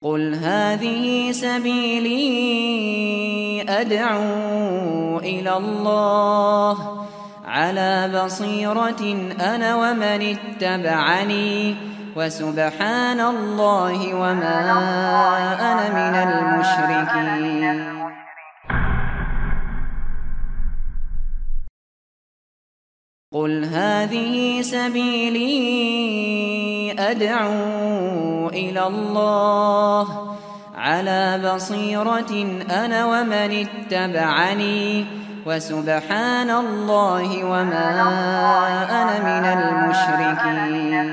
قل هذه سبيلي أدعو إلى الله على بصيرة أنا ومن اتبعني وسبحان الله وما أنا من المشركين. قل هذه سبيلي أدعو إلى الله على بصيرة أنا ومن اتبعني وسبحان الله وما أنا من المشركين.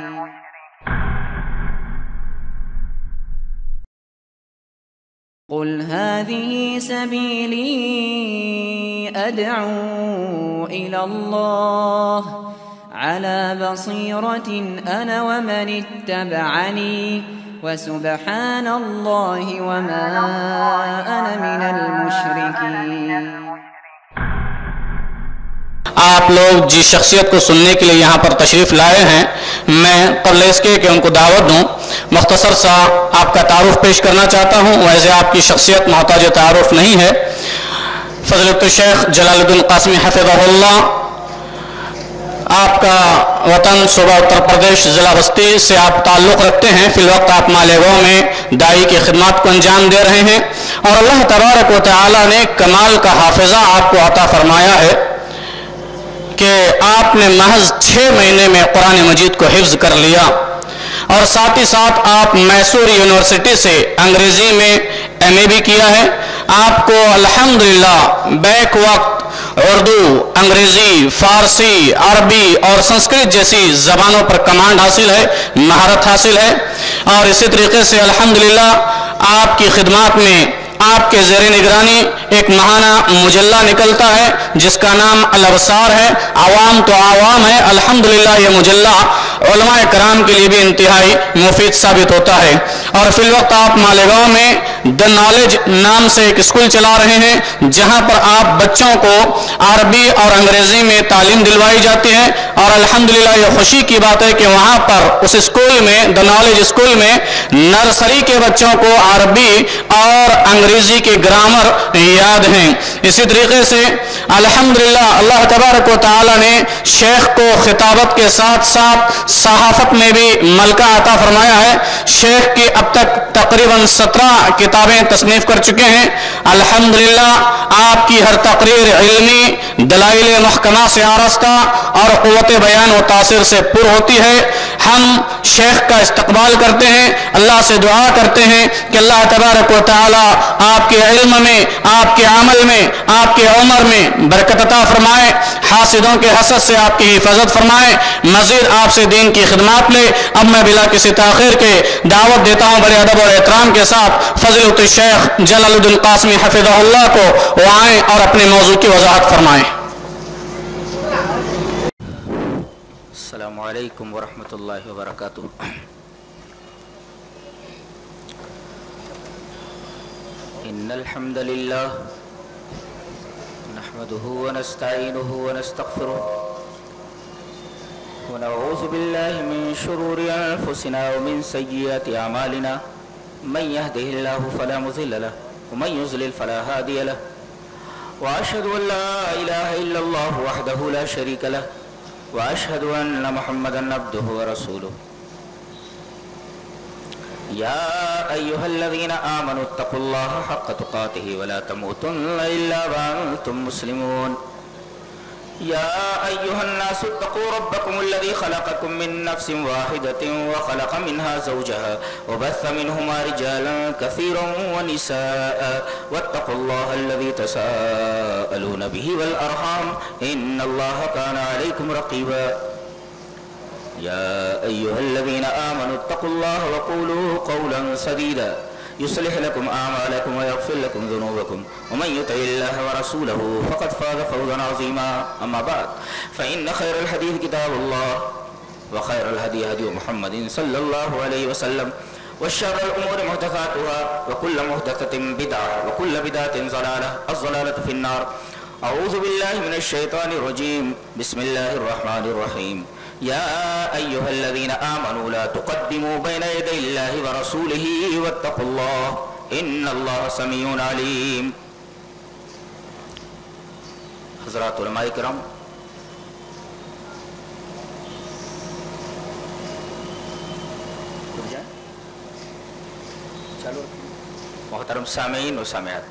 قل هذه سبيلي أدعو إلى الله على بصيرة أنا ومن اتبعني وسبحان الله وما أنا من المشركين. آپ لوگ جس شخصیت کو سننے کے لیے یہاں پر تشریف لائے ہیں، میں قبل اس کے کہ ان کو دعوت دوں مختصر سا آپ کا تعارف پیش کرنا چاہتا ہوں. ویسے آپ کی شخصیت محتاج تعارف نہیں ہے. فضیلت الشیخ جلال الدین قاسمی حفظہ اللہ، آپ کا وطن صوبہ اتر پردیش ضلع بستی سے آپ تعلق رکھتے ہیں. فی الوقت آپ مالیگاؤں میں داعی کی خدمات کو انجام دے رہے ہیں اور اللہ تبارک و تعالی نے کمال کا حافظہ آپ کو عطا فرمایا ہے کہ آپ نے محض 6 مہینے میں قرآن مجید کو حفظ کر لیا اور ساتھ ہی ساتھ آپ میسور یونیورسٹی سے انگریزی میں MA بھی کیا ہے. آپ کو الحمدللہ بیک وقت اردو، انگریزی، فارسی، عربی اور سنسکرت جیسی زبانوں پر کمانڈ حاصل ہے، مہارت حاصل ہے. اور اسی طریقے سے الحمدللہ آپ کی خدمات میں آپ کے زیر نگرانی ایک ماہانہ مجلہ نکلتا ہے جس کا نام الابصار ہے. عوام تو عوام ہے، الحمدللہ یہ مجلہ علماء کرام کے لیے بھی انتہائی مفید ثابت ہوتا ہے. اور فی الوقت آپ مالیگاؤں میں دی نالج نام سے ایک اسکول چلا رہے ہیں جہاں پر آپ بچوں کو عربی اور انگریزی میں تعلیم دلوائی جاتی ہے. اور الحمدللہ یہ خوشی کی بات ہے کہ وہاں پر اس اسکول میں دی نالج اسکول میں نرسری کے بچوں کو عربی اور انگریزی کے گرامر یاد ہیں. اسی طریقے سے الحمدللہ اللہ تبارک و تعالی نے شیخ کو خطابت کے ساتھ ساتھ صحافت میں بھی ملکہ عطا فرمایا ہے. شیخ کی اب تک تقریباً 17 کتابیں تصنیف کر چکے ہیں. الحمدللہ آپ کی ہر تقریر علمی، دلائل محکمہ سے آراستہ اور قوت بیان و تاثر سے پر ہوتی ہے. ہم شیخ کا استقبال کرتے ہیں، اللہ سے دعا کرتے ہیں کہ اللہ تبارک و تعالی آپ کے علم میں، آپ کے عمل میں، آپ کے عمر میں برکت عطا فرمائے، حاسدوں کے حسد سے آپ کی حفاظت فرمائے، مزید آپ سے دین کی خدمات لے. اب میں بلا کسی تاخیر کے دعوت دیتا ہوں بڑے ادب اور احترام کے ساتھ فضیلت الشیخ جلال الدین قاسمی حفظہ اللہ کو وہ آئیں اور اپنے موضوع کی وضاحت فرمائیں. السلام علیکم ورحمۃ اللہ وبرکاتہ. ان الحمد للہ نحمده ونستعینه ونستغفره ونعوذ باللہ من شرور انفسنا ومن سیئات اعمالنا من يهده الله فلا مضل له ومن يضلل فلا هادي له واشهد ان لا اله الا الله وحده لا شريك له واشهد ان محمدا عبده ورسوله. يا ايها الذين امنوا اتقوا الله حق تقاته ولا تموتن الا وانتم مسلمون. يا ايها الناس اتقوا ربكم الذي خلقكم من نفس واحدة وخلق منها زوجها وبث منهما رجالا كثيرا ونساء واتقوا الله الذي تساءلون به والارحام ان الله كان عليكم رقيبا. يا ايها الذين امنوا اتقوا الله وقولوا قولا سديدا يصلح لكم اعمالكم ويغفر لكم ذنوبكم ومن يطع الله ورسوله فقد فاز فوزا عظيما. اما بعد فان خير الحديث كتاب الله وخير الهدي هدي محمد صلى الله عليه وسلم وشر الامور محدثاتها وكل محدثة بدعة وكل بدعة ضلالة الضلالة في النار. اعوذ بالله من الشيطان الرجيم. بسم الله الرحمن الرحيم. یا ایھا الذین آمنوا لا تقدموا بین یدی اللہ ورسولہ واتقوا اللہ ان اللہ سمیع علیم. حضرات علماء کرام، محترم سامعین و سامعات،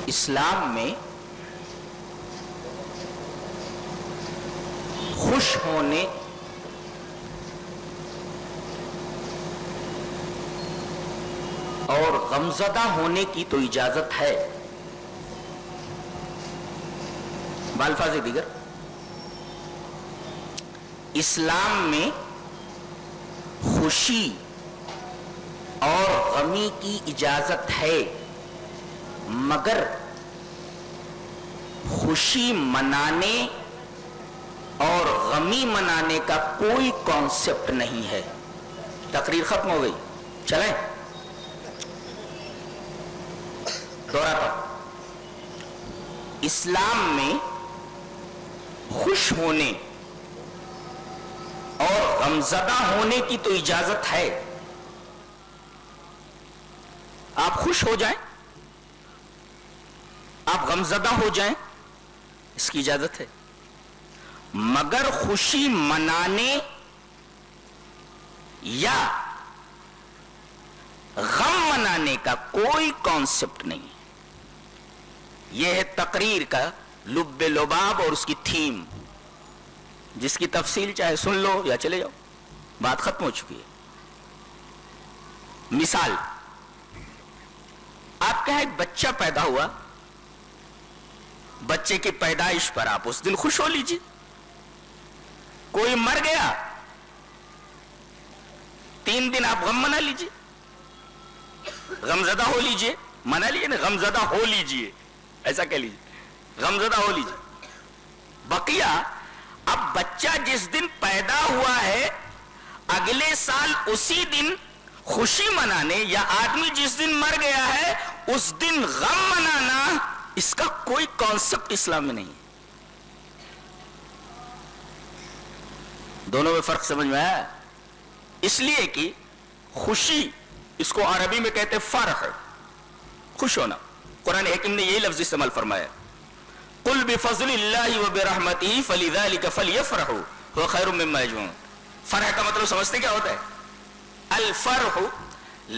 اسلام میں خوش ہونے اور غمزدہ ہونے کی تو اجازت ہے. بالفاظ دیگر، اسلام میں خوشی اور غمی کی اجازت ہے، مگر خوشی منانے اور غمی منانے کا کوئی کانسیپٹ نہیں ہے. تقریر ختم ہو گئی، چلیں دوہراتا ہوں. اسلام میں خوش ہونے اور غمزدہ ہونے کی تو اجازت ہے. آپ خوش ہو جائیں، آپ غمزدہ ہو جائیں، اس کی اجازت ہے، مگر خوشی منانے یا غم منانے کا کوئی کانسیپٹ نہیں. یہ ہے تقریر کا لب لباب اور اس کی تھیم، جس کی تفصیل چاہے سن لو یا چلے جاؤ، بات ختم ہو چکی ہے. مثال، آپ کا ایک بچہ پیدا ہوا، بچے کی پیدائش پر آپ اس دن خوش ہو لیجیے. کوئی مر گیا، 3 دن آپ غم منا لیجیے، غمزدہ ہو لیجیے. منا لیجیے نا، غمزدہ ہو لیجیے، ایسا کہہ لیجیے، غمزدہ ہو لیجیے. بقیہ اب بچہ جس دن پیدا ہوا ہے، اگلے سال اسی دن خوشی منانے، یا آدمی جس دن مر گیا ہے اس دن غم منانا، اس کا کوئی کانسیپٹ اسلام میں نہیں. دونوں میں فرق سمجھ میں آیا؟ اس لیے کہ خوشی، اس کو عربی میں کہتے فرح، خوش ہونا. قرآن حکیم نے یہی لفظ استعمال فرمایا، قل بفضل اللہ وبرحمتہ فلذلک فلیفرحوا هو خیر مما یجمعون. فرح کا مطلب سمجھتے کیا ہوتا ہے؟ الفرح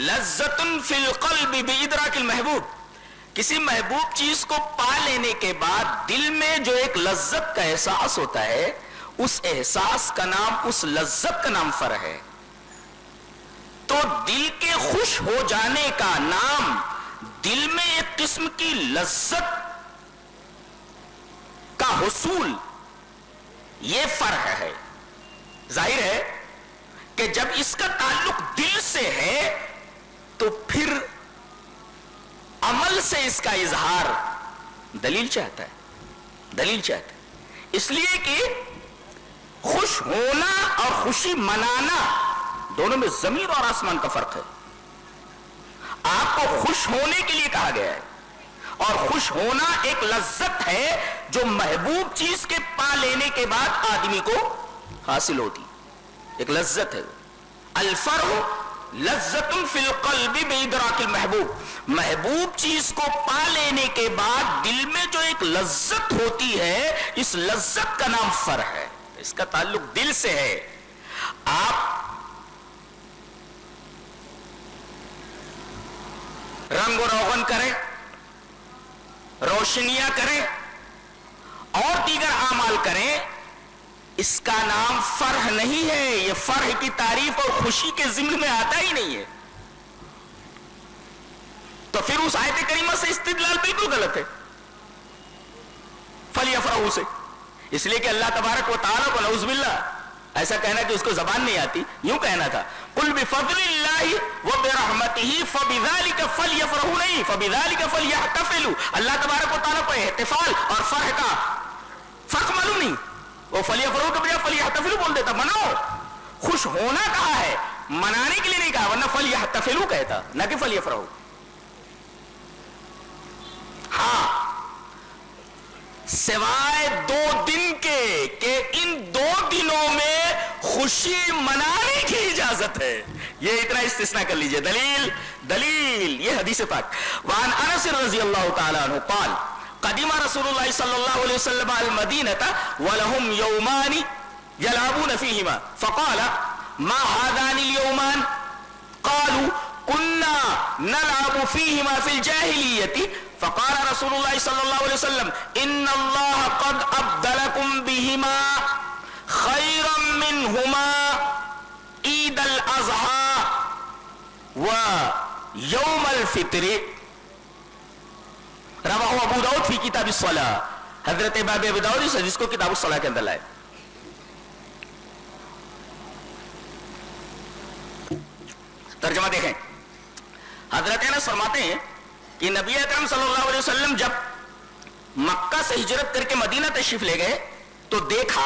لذت فی القلب بادراک المحبوب. کسی محبوب چیز کو پا لینے کے بعد دل میں جو ایک لذت کا احساس ہوتا ہے، اس احساس کا نام، اس لذت کا نام فرح ہے. تو دل کے خوش ہو جانے کا نام، دل میں ایک قسم کی لذت کا حصول، یہ فرح ہے. ظاہر ہے کہ جب اس کا تعلق دل سے ہے تو پھر عمل سے اس کا اظہار دلیل چاہتا ہے، دلیل چاہتا ہے. اس لیے کہ خوش ہونا اور خوشی منانا دونوں میں زمین اور آسمان کا فرق ہے. آپ کو خوش ہونے کے لیے کہا گیا ہے، اور خوش ہونا ایک لذت ہے جو محبوب چیز کے پا لینے کے بعد آدمی کو حاصل ہوتی، ایک لذت ہے. الفرح لذت فی القلب بادراک المحبوب. محبوب چیز کو پا لینے کے بعد دل میں جو ایک لذت ہوتی ہے، اس لذت کا نام فرح ہے، اس کا تعلق دل سے ہے. آپ رنگ و روغن کریں، روشنیاں کریں اور دیگر اعمال کریں، اس کا نام فرح نہیں ہے. یہ فرح کی تعریف اور خوشی کے ضمن میں آتا ہی نہیں ہے. تو پھر اس آیت کریمہ سے استدلال بالکل غلط ہے، فَلْيَفْرَحُوا سے. اس لیے کہ اللہ تبارک و تعالیٰ کو نعوذ باللہ ایسا کہنا کہ اس کو زبان نہیں آتی، یوں کہنا تھا قُلْ بِفَضْلِ اللَّهِ وَبِرَحْمَتِهِ فَبِذَلِكَ فَلْيَفْرَحُوا، نہیں فَبِذَلِكَ فَلْيَحْتَفِلُوا. اللہ تبارک و تعالیٰ کو احتفال اور فرح کا فرق معلوم نہیں، وہ فَلْيَفْرَحُوا کے بجائے فَلْيَحْتَفِلُوا بول دیتا. مناؤ، خوش ہونا کہا ہے، منانے کے لیے نہیں کہا، ورنہ فَلْيَحْتَفِلُوا کہتا، نہ کہ فَلْيَفْرَحُوا. کہا سوائے 2 دن کے کہ ان 2 دنوں میں خوشی منانے کی اجازت ہے. یہ اتنا استثناء کر لیجئے. دلیل یہ حدیث پاک. وعن انس رضی اللہ تعالی عنہ قال قدم رسول اللہ صلی اللہ علیہ وسلم المدینة ولهم یومان یلعبون فیہما فقال ما هذان اليومان قالوا كنا نلعب فيهما في الجاهلية فقال رسول الله صلى الله عليه وسلم ان الله قد ابدلكم بهما خيرا منهما عيد الاضحى ويوم الفطر رواه ابو داود في کتاب الصلاة. حضرت امام ابو داود اس حدیث کو کتاب الصلاة کے اندر لائے. ترجمہ دیکھیں. حضرت انس فرماتے ہیں کہ نبی اکرم صلی اللہ علیہ وسلم جب مکہ سے ہجرت کر کے مدینہ تشریف لے گئے تو دیکھا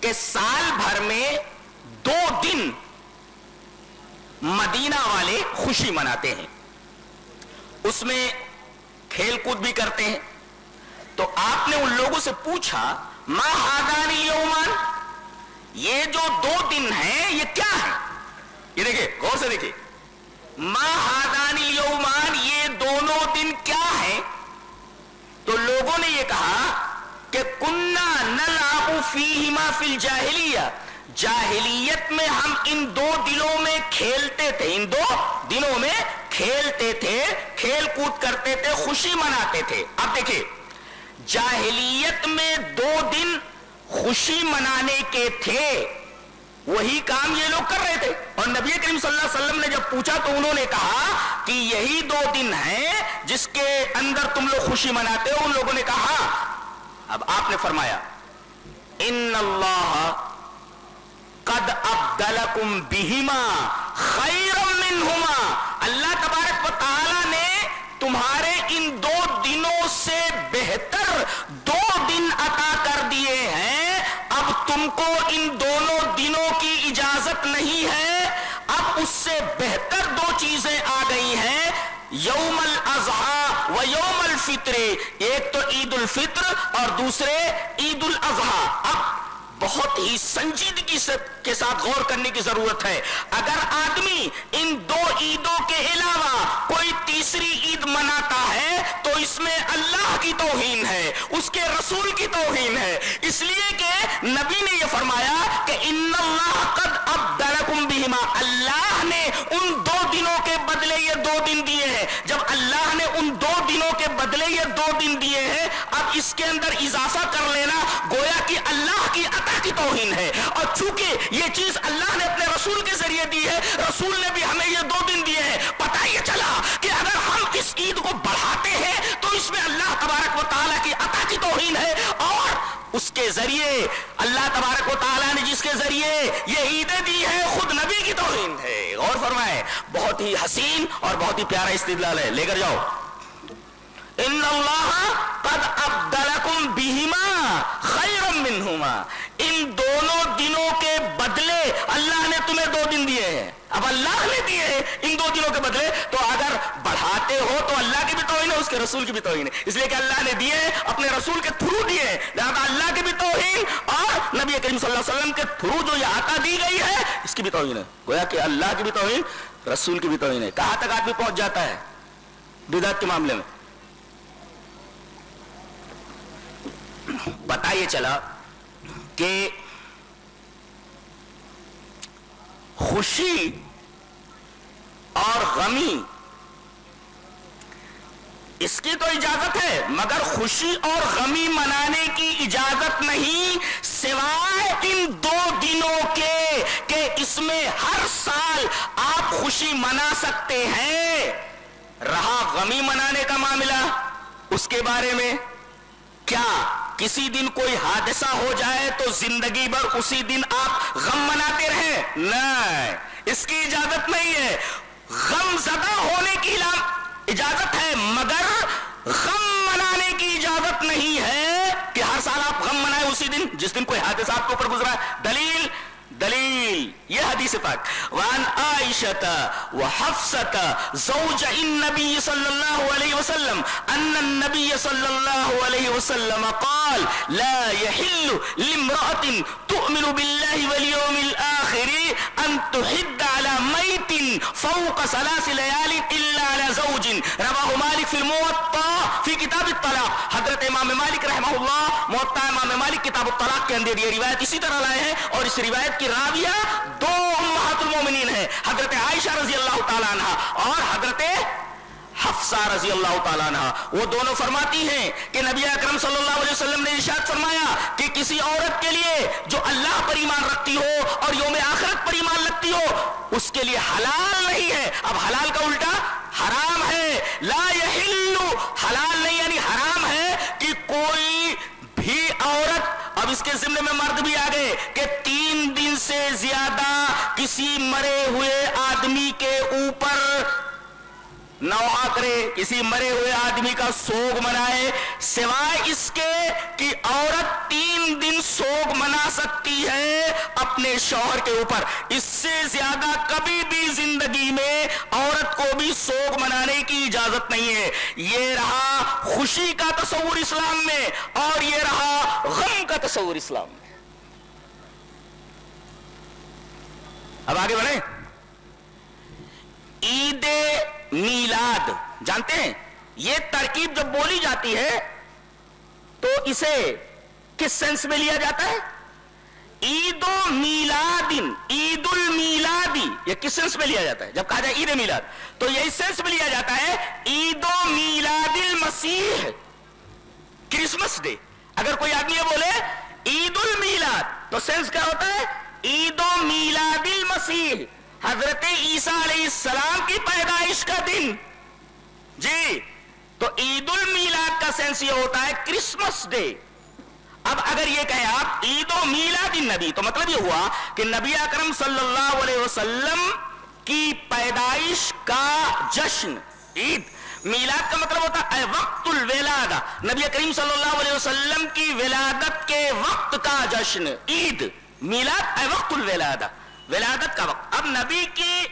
کہ سال بھر میں 2 دن مدینہ والے خوشی مناتے ہیں, اس میں کھیل کود بھی کرتے ہیں. تو آپ نے ان لوگوں سے پوچھا ما ہادان الیومان, یہ جو 2 دن ہیں یہ کیا ہے؟ یہ دیکھیں غور سے دیکھیں, ما ہادان الیومان یہ دونوں دن کیا ہیں؟ تو لوگوں نے یہ کہا کہ کننا نلعب فیہما فی الجاہلیہ, جاہلیت میں ہم ان 2 دنوں میں کھیلتے تھے, ان 2 دنوں میں کھیلتے تھے, کھیل کود کرتے تھے, خوشی مناتے تھے. اب دیکھیں جاہلیت میں 2 دن خوشی منانے کے تھے, وہی کام یہ لوگ کر رہے تھے. اور نبی کریم صلی اللہ علیہ وسلم نے جب پوچھا تو انہوں نے کہا کہ یہی 2 دن ہیں جس کے اندر تم لوگ خوشی مناتے ہو. ان لوگوں نے کہا, اب آپ نے فرمایا ان اللہ قد ابدلکم بہما خیرا منہما, اللہ تبارک و تعالی نے تمہارے ان 2 دنوں سے بہتر 2 دن عطا کر دیے ہیں. اب تم کو ان دونوں دنوں کی اجازت نہیں ہے, اب اس سے بہتر 2 چیزیں آ گئی ہیں, یوم الاضحیٰ و یوم الفطر. ایک تو عید الفطر اور دوسرے عید الاضحیٰ. اب بہت ہی سنجیدگی کے ساتھ غور کرنے کی ضرورت ہے. اگر آدمی ان 2 عیدوں کے علاوہ کوئی تیسری عید مناتا ہے تو اس میں اللہ کی توہین ہے, اس کے رسول کی توہین ہے. اس لیے کہ نبی نے یہ فرمایا کہ ان اللہ قد ابدلکم بہما, اللہ نے ان 2 دنوں کے بدلے یہ 2 دن دیے ہیں. جب اللہ نے ان 2 دنوں کے بدلے یہ 2 دن دیے ہیں, اب اس کے اندر اضافہ کر لینا گویا کہ اللہ کی عطا کی توہین ہے. اور چونکہ یہ چیز اللہ نے اپنے رسول کے ذریعے دی ہے, رسول نے بھی ہمیں یہ 2 دن دیے ہیں. پتہ یہ چلا کہ اگر ہم اس عید کو بڑھاتے ہیں تو اس میں اللہ تبارک و تعالیٰ کی عطا کی توہین ہے, اور اس کے ذریعے اللہ تبارک و تعالیٰ نے جس کے ذریعے یہ عیدیں دی ہیں خود نبی کی توہین ہے. غور فرمائیں, بہت ہی حسین اور بہت ہی پیارا استدلال ہے. لے کر جاؤ. ان اللہ قد ابدلکم بہما خیرا منہما, ان دونوں دنوں کے بدلے اللہ نے تمہیں 2 دن دیے ہیں. اب اللہ نے دیے ہیں ان 2 دنوں کے بدلے, تو اگر بڑھاتے ہو تو اللہ کی بھی توہین ہے, اس کے رسول کی بھی توہین ہے. اس لیے کہ اللہ نے دیے اپنے رسول کے تھرو دیے, لہذا اللہ کی بھی توہین اور نبی کریم صلی اللہ علیہ وسلم کے تھرو جو یہ عطا دی گئی ہے اس کی بھی توہین ہے. گویا کہ اللہ کی بھی توہین, رسول کی بھی توہین ہے. کہاں تک آدمی پہنچ جاتا ہے بدعت کے معاملے میں. پتہ یہ چلا کہ خوشی اور غمی اس کی تو اجازت ہے, مگر خوشی اور غمی منانے کی اجازت نہیں سوائے ان 2 دنوں کے کہ اس میں ہر سال آپ خوشی منا سکتے ہیں. رہا غمی منانے کا معاملہ, اس کے بارے میں کیا کسی دن کوئی حادثہ ہو جائے تو زندگی بھر اسی دن آپ غم مناتے رہیں؟ نہیں, اس کی اجازت نہیں ہے. غم زدہ ہونے کی اجازت ہے, مگر غم منانے کی اجازت نہیں ہے کہ ہر سال آپ غم منائیں اسی دن جس دن کوئی حادثہ آپ کے اوپر گزرا ہے. دلیل یہ حدیث پاک وان عائشہ وحفصہ زوج النبی صلی اللہ علیہ وسلم ان النبی صلی اللہ علیہ وسلم قال لا يحل لامرأة تؤمن بالله واليوم الآخر ان تحد على ميت فوق 3 ليال الا على زوج. رواه مالک فی الموطا فی کتاب الطلاق. حضرت امام مالک رحمہ اللہ موطا امام مالک کتاب الطلاق کے اندر یہ روایت اسی طرح لائے ہیں اور اس روایت کی راویہ 2 امہات المومنین ہیں, حضرت عائشہ رضی اللہ تعالیٰ عنہ اور حضرت حفصہ رضی اللہ تعالیٰ عنہ. وہ دونوں فرماتی ہیں کہ نبی اکرم صلی اللہ علیہ وسلم نے ارشاد فرمایا کہ کسی عورت کے لیے جو اللہ پر ایمان رکھتی ہو اور یوم آخرت پر ایمان رکھتی ہو اس کے لیے حلال نہیں ہے. اب حلال کا الٹا حرام ہے. لا یحل حلال نہیں یعنی حرام ہے کہ کوئی بھی عورت, اب اس کے ضمن میں مرد بھی آ گئے, کہ 3 دن سے زیادہ کسی مرے ہوئے آدمی کے اوپر نوحہ کرے, کسی مرے ہوئے آدمی کا سوگ منائے, سوائے اس کے کہ عورت 3 دن سوگ منا سکتی ہے اپنے شوہر کے اوپر. اس سے زیادہ کبھی بھی زندگی میں عورت کو بھی سوگ منانے کی اجازت نہیں ہے. یہ رہا خوشی کا تصور اسلام میں اور یہ رہا غم کا تصور اسلام میں. اب آگے بڑھیں. عید میلاد جانتے ہیں یہ ترکیب جب بولی جاتی ہے تو اسے کس سینس میں لیا جاتا ہے؟ عید و میلادن, عید المیلادی, یہ کس سینس میں لیا جاتا ہے؟ جب کہا جائے عید میلاد تو یہ اس سینس میں لیا جاتا ہے عید و میلاد المسیح, کرسمس ڈے. اگر کوئی آدمی یہ بولے عید المیلاد تو سینس کیا ہوتا ہے؟ عید و میلاد المسیح, حضرت عیسیٰ علیہ السلام کی پیدائش کا دن. جی تو عید المیلاد کا سینس یہ ہوتا ہے کرسمس ڈے. اب اگر یہ کہیں آپ عید و میلاد النبی تو مطلب یہ ہوا کہ نبی اکرم صلی اللہ علیہ وسلم کی پیدائش کا جشن. عید میلاد کا مطلب ہوتا ہے وقت الولادہ, نبی کریم صلی اللہ علیہ وسلم کی ولادت کے وقت کا جشن. عید میلاد اے وقت الولادہ, ولادت کا وقت. اب نبی کی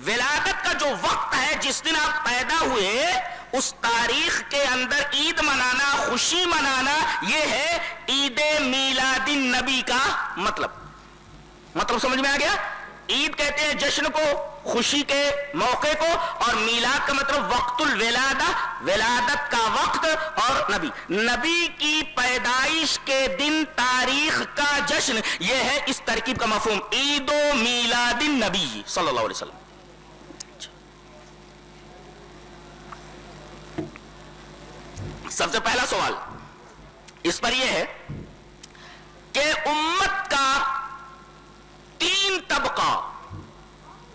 ولادت کا جو وقت ہے جس دن آپ پیدا ہوئے اس تاریخ کے اندر عید منانا, خوشی منانا, یہ ہے عید میلاد النبی کا مطلب. مطلب سمجھ میں آ گیا؟ عید کہتے ہیں جشن کو, خوشی کے موقع کو, اور میلاد کا مطلب وقت الولادہ, ولادت کا وقت, اور نبی کی پیدائش کے دن تاریخ کا جشن. یہ ہے اس ترکیب کا مفہوم عید و میلاد النبی صلی اللہ علیہ وسلم. سب سے پہلا سوال اس پر یہ ہے کہ امت کا 3 طبقہ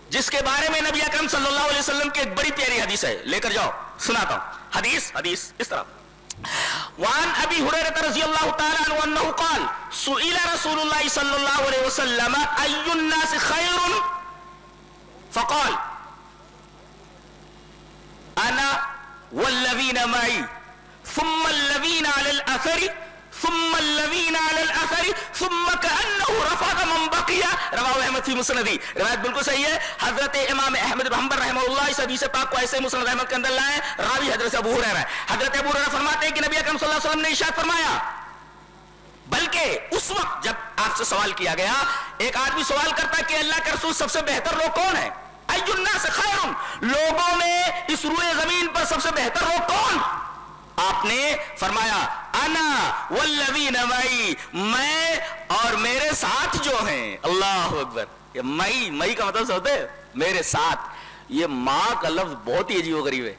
جس کے بارے میں نبی اکرم صلی اللہ علیہ وسلم کی ایک بڑی پیاری حدیث ہے, لے کر جاؤ سناتا ہوں. حدیث اس طرح وعن ابی ہریرہ رضی اللہ تعالی عنہ انہ قال سئل رسول اللہ صلی اللہ علیہ وسلم ای الناس خیر فقال انا والذین معی ثم الذین علی الاثر ثم الذین علی الاثر ثم کأنہ رفض من بقی. رواہ احمد فی مسندی. روایت بالکل صحیح ہے. حضرت امام احمد بن حنبل رحمہ اللہ اس حدیث پاک کو ایسے مسند احمد کے اندر لائے. راوی حضرت ابو ہریرہ ہے. حضرت ابو ہریرہ فرماتے ہیں کہ نبی اکرم صلی اللہ علیہ وسلم نے ارشاد فرمایا, بلکہ اس وقت جب آپ سے سوال کیا گیا, ایک آدمی سوال کرتا ہے کہ اللہ کے رسول سب سے بہتر لوگ کون ہیں؟ ای الناس خیر, لوگوں میں اس روئے زمین پر سب سے بہتر لوگ کون؟ آپ نے فرمایا انا والذین معی, میں اور میرے ساتھ جو ہیں. اللہ اکبر. یہ مئی کا مطلب ہوتا ہے میرے ساتھ. یہ ماں کا لفظ بہت ہی عجیب و غریب ہے.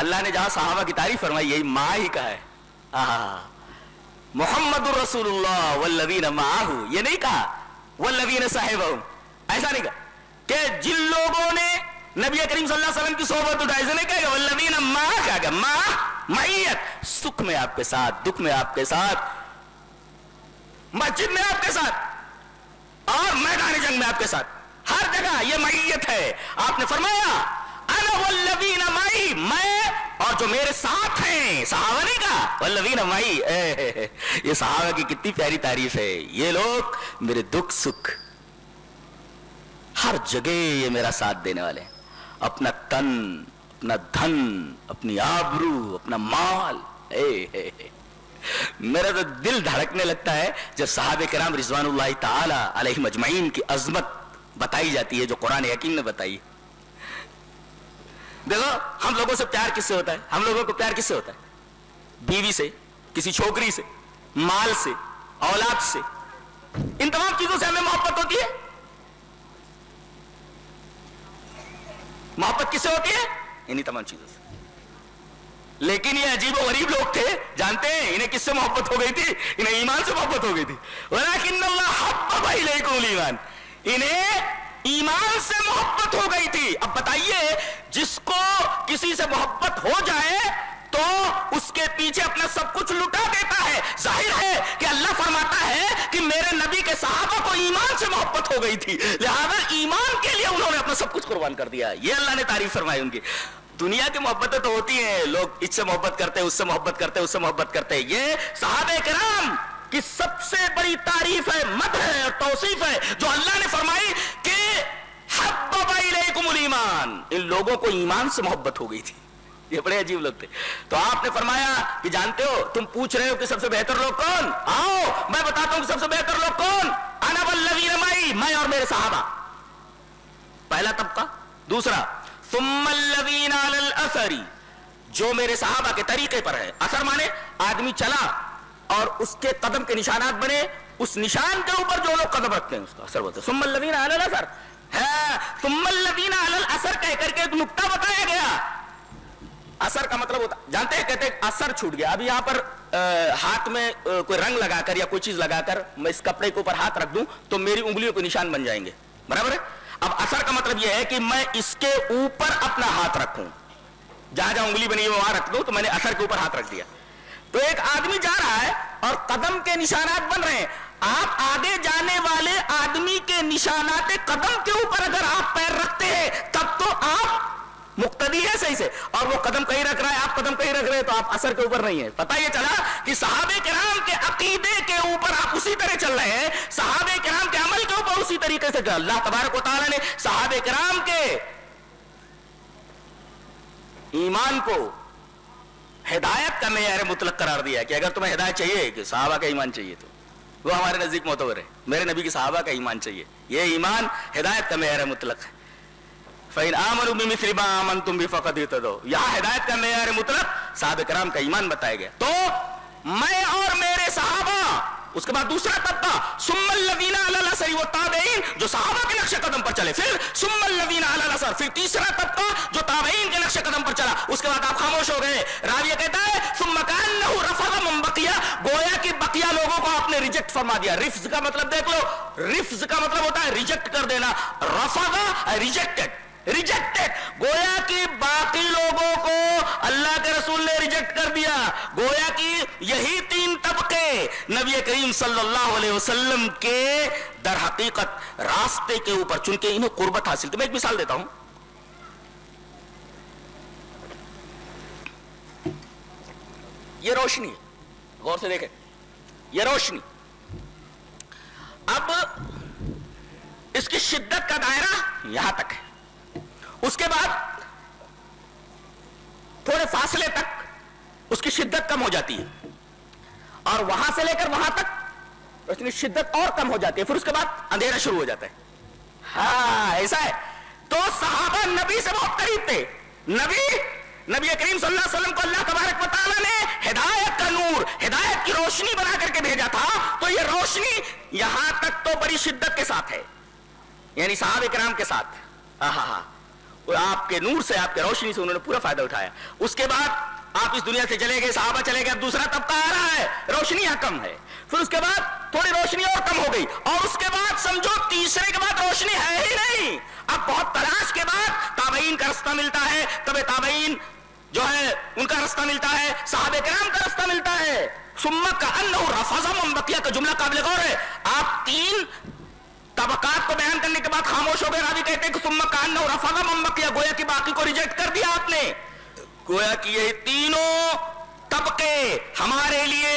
اللہ نے جہاں صحابہ کی تعریف فرمائی یہی ماں ہی کہا ہے. محمد الرسول اللہ والذین معہ, یہ نہیں کہا والذین صحبہم, ایسا نہیں کہا کہ جن لوگوں نے نبی کریم صلی اللہ علیہ وسلم کی صحبت اٹھائی, سے نہیں کہا والذین معہ, کیا کہ ماں معیت, سکھ میں آپ کے ساتھ, دکھ میں آپ کے ساتھ, مسجد میں آپ کے ساتھ اور میدان جنگ میں آپ کے ساتھ, ہر جگہ یہ معیت ہے. آپ نے فرمایا انا والذین معی، میں اور جو میرے ساتھ ہیں، صحابہ نہیں کہا والذین معی، یہ صحابہ کی کتنی پیاری تعریف ہے. یہ لوگ میرے دکھ سکھ ہر جگہ یہ میرا ساتھ دینے والے ہیں. اپنا تن، اپنا دھن، اپنی آبرو، اپنا مال. میرا تو دل دھڑکنے لگتا ہے جب صحابہ کرام رضوان اللہ تعالی علیہم اجمعین کی عظمت بتائی جاتی ہے جو قرآن حکیم نے بتائی. دیکھو ہم لوگوں سے پیار کس سے ہوتا ہے؟ ہم لوگوں کو پیار کس سے ہوتا ہے؟ بیوی سے، کسی چھوکری سے، مال سے، اولاد سے، ان تمام چیزوں سے ہمیں محبت ہوتی ہے. محبت کس سے ہوتی ہے؟ انہی تمام چیزوں سے. لیکن یہ عجیب و غریب لوگ تھے، جانتے ہیں انہیں کس سے محبت ہو گئی تھی؟ انہیں ایمان سے محبت ہو گئی تھی. وَلَكِنَّ اللَّهَ حَبَّبَ إِلَيْكُمُ الْإِيمَانَ، انہیں ایمان سے محبت ہو گئی تھی. اب بتائیے جس کو کسی سے محبت ہو جائے تو اس کے پیچھے اپنا سب کچھ لٹا دیتا ہے. ظاہر ہے کہ اللہ فرماتا ہے کہ میرے نبی کے صحابہ کو ایمان سے محبت ہو گئی تھی، لہذا ایمان کے لیے انہوں نے اپنا سب کچھ قربان کر دیا. یہ اللہ نے تعریف فرمائی ان کی. دنیا کی محبتیں تو ہوتی ہیں، لوگ اس سے محبت کرتے ہیں، اس سے محبت کرتے ہیں، اس سے محبت کرتے ہیں. یہ صحابہ کرام کی سب سے بڑی تعریف ہے، مدح ہے اور توصیف ہے جو اللہ نے فرمائی کہ حبب الیکم الایمان، ان لوگوں کو ایمان سے محبت ہو گئی تھی. یہ بڑے عجیب لوگ تھے. تو آپ نے فرمایا کہ جانتے ہو، تم پوچھ رہے ہو کہ سب سے بہتر لوگ کون؟ آؤ میں بتاتا ہوں کہ سب سے بہتر لوگ کون. انا والذین معی، میں اور میرے صحابہ، پہلا طبقہ. دوسرا ثم الذین علی الاثر، جو میرے صحابہ کے طریقے پر ہے. اثر مانے آدمی چلا اور اس کے قدم کے نشانات بنے، اس نشان کے اوپر جو لوگ قدم رکھتے ہیں اس کا اثر بولتے ہیں. ثم الذین علی الاثر ہے، ثم الذین علی الاثر کہہ کر کے ایک نقطہ بتایا گیا. اثر کا مطلب ہوتا جانتے ہیں، کہتے ہیں اثر چھوٹ گیا. ابھی یہاں پر ہاتھ میں کوئی رنگ لگا کر یا کوئی چیز لگا کر میں اس کپڑے کے اوپر ہاتھ رکھ دوں تو میری انگلیوں کے نشان بن جائیں گے، برابر ہے. اب اثر کا مطلب یہ ہے کہ میں اس کے اوپر اپنا ہاتھ رکھوں، جہاں جہاں انگلی بنی ہے وہاں رکھ دوں، تو میں نے اثر کے اوپر ہاتھ رکھ دیا. تو ایک آدمی جا رہا ہے اور قدم کے نشانات بن رہے ہیں. آپ آگے جانے والے آدمی کے نشانات قدم کے اوپر اگر آپ پیر رکھتے ہیں تب تو آپ مقتدی ہے صحیح سے، اور وہ قدم کہیں رکھ رہا ہے، آپ قدم کہیں رکھ رہے ہیں، تو آپ اثر کے اوپر نہیں ہیں. پتہ یہ چلا کہ صحابہ کرام کے عقیدے کے اوپر آپ اسی طرح چل رہے ہیں، صحابہ کرام کے عمل کے اوپر اسی طریقے سے چل. اللہ تبارک و تعالیٰ نے صحابہ کرام کے ایمان کو ہدایت کا معیار مطلق قرار دیا ہے کہ اگر تمہیں ہدایت چاہیے کہ صحابہ کا ایمان چاہیے تو وہ ہمارے نزدیک معتبر ہے. میرے نبی کے صحابہ کا ایمان چاہیے، یہ ایمان ہدایت کا معیار مطلق ہے. فَإِنْ آمَنُوا بِمِثْلِ مَا آمَنْتُمْ بِهِ فَقَدْ اهْتَدَوْا، یہاں ہدایت کا معیار مطلق صحابہ کرام کا ایمان بتایا گیا. تو میں اور میرے صحابہ، اس کے بعد دوسرا طبقہ ثم الذین علی الاثر والتابعین، جو صحابہ کے نقش قدم پر چلے. پھر ثم الذین علی الاثر، پھر تیسرا طبقہ جو تابعین کے نقش قدم پر چلا. اس کے بعد آپ خاموش ہو گئے. راویہ کہتا ہے ثم کأنہ رفض من بقیہ، گویا کہ بقیہ لوگوں کو آپ نے ریجیکٹ فرما دیا. رفض کا مطلب دیکھ لو، رفض کا مطلب ہوتا ہے ریجیکٹ کر دینا. رفض ریجیکٹڈ، ریجیکٹڈ، گویا کہ باقی لوگوں کو اللہ کے رسول نے ریجیکٹ کر دیا. گویا کہ یہی تین طبقے نبی کریم صلی اللہ علیہ وسلم کے در حقیقت راستے کے اوپر چونکہ انہیں قربت حاصل. تو میں ایک مثال دیتا ہوں. یہ روشنی، غور سے دیکھیں، یہ روشنی، اب اس کی شدت کا دائرہ یہاں تک ہے. اس کے بعد تھوڑے فاصلے تک اس کی شدت کم ہو جاتی ہے، اور وہاں سے لے کر وہاں تک اس کی شدت اور کم ہو جاتی ہے. پھر اس کے بعد اندھیرا شروع ہو جاتا ہے. ہاں ایسا ہے. تو صحابہ نبی سے بہت قریب تھے. نبی کریم صلی اللہ علیہ وسلم کو اللہ تبارک و تعالیٰ نے ہدایت کا نور، ہدایت کی روشنی بنا کر کے بھیجا تھا. تو یہ روشنی یہاں تک تو بڑی شدت کے ساتھ ہے، یعنی صحابہ کرام کے ساتھ. آپ کے نور سے، آپ کے روشنی سے انہوں نے پورا فائدہ اٹھایا. اس کے بعد آپ اس دنیا سے چلے گئے، صحابہ چلے گئے، اب دوسرا طبقہ آ رہا ہے، روشنیاں کم ہے. پھر اس کے بعد تھوڑی روشنی اور کم ہو گئی، اور اس کے بعد سمجھو تیسرے کے بعد روشنی ہے ہی نہیں. اب بہت تلاش کے بعد تابعین کا رستہ ملتا ہے، تب تابعین جو ہے ان کا رستہ ملتا ہے، صحابہ کرام کا رستہ ملتا ہے. ثم کأنہ رفض من بقیہ کا جملہ قابل غور ہے. آپ تین طبقات کو بیان کرنے کے بعد خاموش ہو گئے. راوی کہتے ہیں کہ ثم کانہ رفض من بقی، گویا کہ باقی کو ریجیکٹ کر دیا آپ نے. گویا کہ یہ تینوں طبقے ہمارے لیے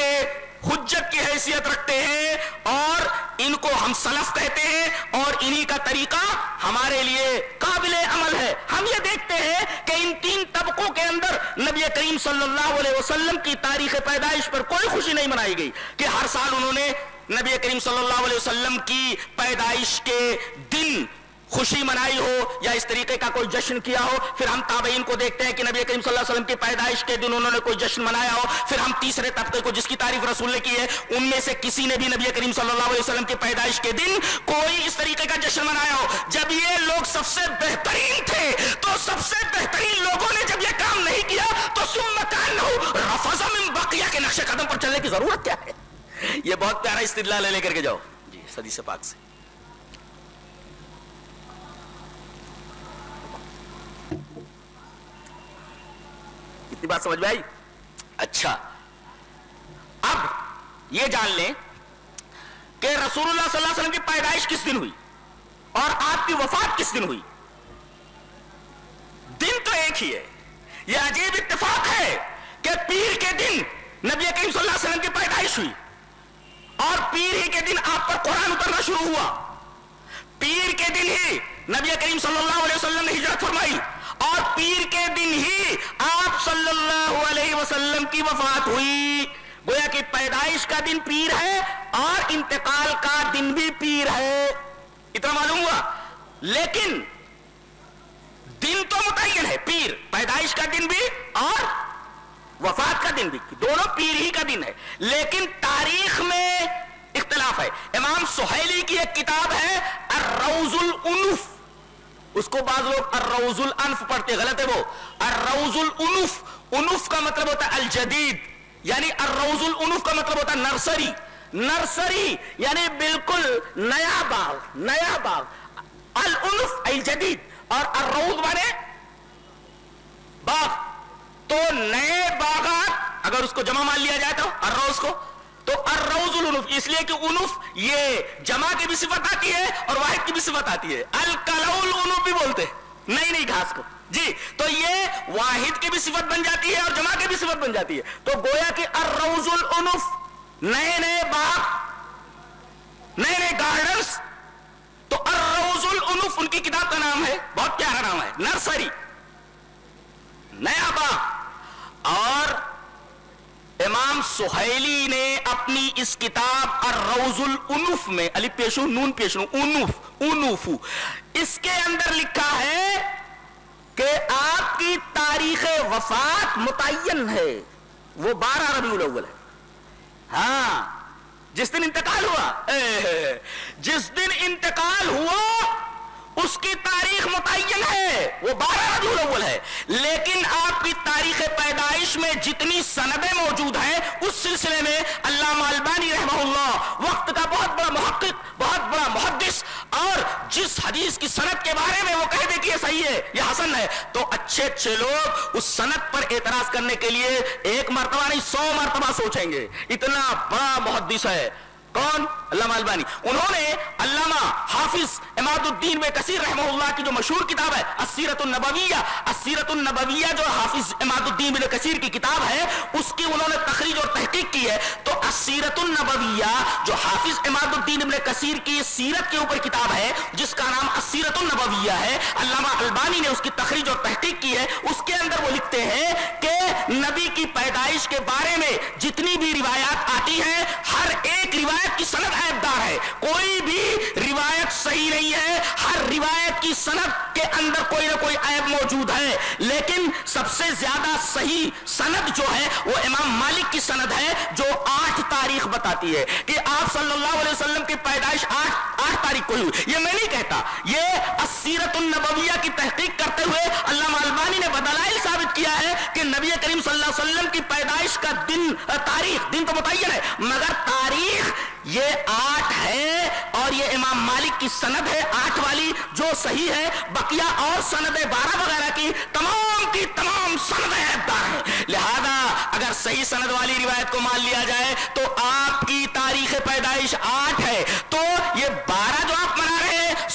حجت کی حیثیت رکھتے ہیں اور ان کو ہم سلف کہتے ہیں اور انہی کا طریقہ ہمارے لیے قابل عمل ہے. ہم یہ دیکھتے ہیں کہ ان تین طبقوں کے اندر نبی کریم صلی اللہ علیہ وسلم کی تاریخ پیدائش پر کوئی خوشی نہیں منائی گئی کہ ہر سال انہوں نے نبی کریم صلی اللہ علیہ وسلم کی پیدائش کے دن خوشی منائی ہو یا اس طریقے کا کوئی جشن کیا ہو. پھر ہم تابعین کو دیکھتے ہیں کہ نبی کریم صلی اللہ علیہ وسلم کی پیدائش کے دن انہوں نے کوئی جشن منایا ہو. پھر ہم تیسرے طبقے کو جس کی تعریف رسول نے کی ہے ان میں سے کسی نے بھی نبی کریم صلی اللہ علیہ وسلم کی پیدائش کے دن کوئی اس طریقے کا جشن منایا ہو. جب یہ لوگ سب سے بہترین تھے تو سب سے بہترین لوگوں نے جب یہ کام نہیں کیا تو ثم کانہ رفض من بقیہ کے نقش قدم پر چلنے کی ضرورت کیا ہے؟ یہ بہت پیارا استدلال لے کر کے جاؤ جی حدیث پاک سے. کتنی بات سمجھ میں آئی؟ اچھا اب یہ جان لیں کہ رسول اللہ صلی اللہ علیہ وسلم کی پیدائش کس دن ہوئی اور آپ کی وفات کس دن ہوئی. دن تو ایک ہی ہے. یہ عجیب اتفاق ہے کہ پیر کے دن نبی کریم صلی اللہ علیہ وسلم کی پیدائش ہوئی اور پیر ہی کے دن آپ پر قرآن اترنا شروع ہوا. پیر کے دن ہی نبی کریم صلی اللہ علیہ وسلم نے ہجرت فرمائی اور پیر کے دن ہی آپ صلی اللہ علیہ وسلم کی وفات ہوئی. گویا کہ پیدائش کا دن پیر ہے اور انتقال کا دن بھی پیر ہے. اتنا معلوم ہوا. لیکن دن تو متعین ہے، پیر پیدائش کا دن بھی اور وفات کا دن بھی، دونوں پیر ہی کا دن ہے. لیکن تاریخ میں اختلاف ہے. امام سہیلی کی ایک کتاب ہے الروض الانف، اس کو بعض لوگ الروض الانف پڑھتے، غلط ہے وہ. الروض الانف، انف کا مطلب ہوتا ہے الجدید، یعنی الروض الانف کا مطلب ہوتا ہے نرسری. نرسری یعنی بالکل نیا باغ، نیا باغ. الانف الجدید اور الروض مانے باغ. تو نئے باغات اگر اس کو جمع مان لیا جائے تو الروض کو، تو الروض الانف، اس لیے کہ انف یہ جمع کی بھی صفت آتی ہے اور واحد کی بھی صفت آتی ہے. الکلؤ الانف بھی بولتے ہیں نئی نئی گھاس کو جی. تو یہ واحد کی بھی صفت بن جاتی ہے اور جمع کی بھی صفت بن جاتی ہے. تو گویا کہ الروض الانف نئے نئے باغ، نئے نئے گارڈنز. تو الروض الانف ان کی کتاب کا نام ہے، بہت پیارا نام ہے، نرسری، نیا باغ. اور امام سہیلی نے اپنی اس کتاب الروض الانف میں الف پیشو نون پیشو انف اس کے اندر لکھا ہے کہ آپ کی تاریخ وفات متعین ہے، وہ 12 ربیع الاول ہے. ہاں جس دن انتقال ہوا، جس دن انتقال ہوا اس کی تاریخ متعین ہے، وہ 12 ربیع الاول ہے. لیکن آپ کی تاریخ پیدائش میں جتنی سندیں موجود ہیں اس سلسلے میں علامہ البانی رحمہ اللہ وقت کا بہت بڑا محقق، بہت بڑا محدث، اور جس حدیث کی سند کے بارے میں وہ کہہ دے کہ یہ صحیح ہے، یہ حسن ہے، تو اچھے اچھے لوگ اس سند پر اعتراض کرنے کے لیے ایک مرتبہ نہیں 100 مرتبہ سوچیں گے. اتنا بڑا محدث ہے. کون؟ علامہ البانی. انہوں نے علامہ حافظ عماد الدین ابن کثیر رحمہ اللہ کی جو مشہور کتاب ہے السیرۃ النبویہ، السیرۃ النبویہ جو حافظ عماد الدین ابن کثیر کی کتاب ہے اس کی انہوں نے تخریج اور تحقیق کی ہے. تو السیرۃ النبویہ جو حافظ عماد الدین ابن کثیر کی سیرت کے اوپر کتاب ہے جس کا نام السیرۃ النبویہ ہے، علامہ البانی نے اس کی تخریج اور تحقیق کی ہے. اس کے اندر وہ لکھتے ہیں کہ نبی کی پیدائش کے بارے میں جتنی بھی روایات آتی ہیں ہر ایک روایت کی سند عیبدار ہے، کوئی بھی روایت صحیح نہیں ہے. ہر روایت کی سند کے اندر کوئی نہ کوئی عیب موجود ہے. لیکن سب سے زیادہ صحیح سند جو ہے وہ امام مالک کی سند ہے جو 8 تاریخ بتاتی ہے کہ آپ صلی اللہ علیہ وسلم کی پیدائش 8 تاریخ کو ہوئی. یہ میں نہیں کہتا، یہ السیرۃ النبویہ کی تحقیق کرتے ہوئے علامہ البانی نے بدلائل ثابت کیا ہے کہ نبی کریم صلی اللہ علیہ وسلم کی پیدائش کا دن، تاریخ، دن تو متعین ہے مگر تاریخ یہ 8 ہے اور یہ امام مالک کی سند ہے 8 والی جو صحیح ہے. بقیہ اور سندیں 12 وغیرہ کی تمام سندیں عیبدار ہیں. لہذا اگر صحیح سند والی روایت کو مان لیا جائے تو آپ کی تاریخ پیدائش 8 ہے، تو یہ 12 جو آپ منا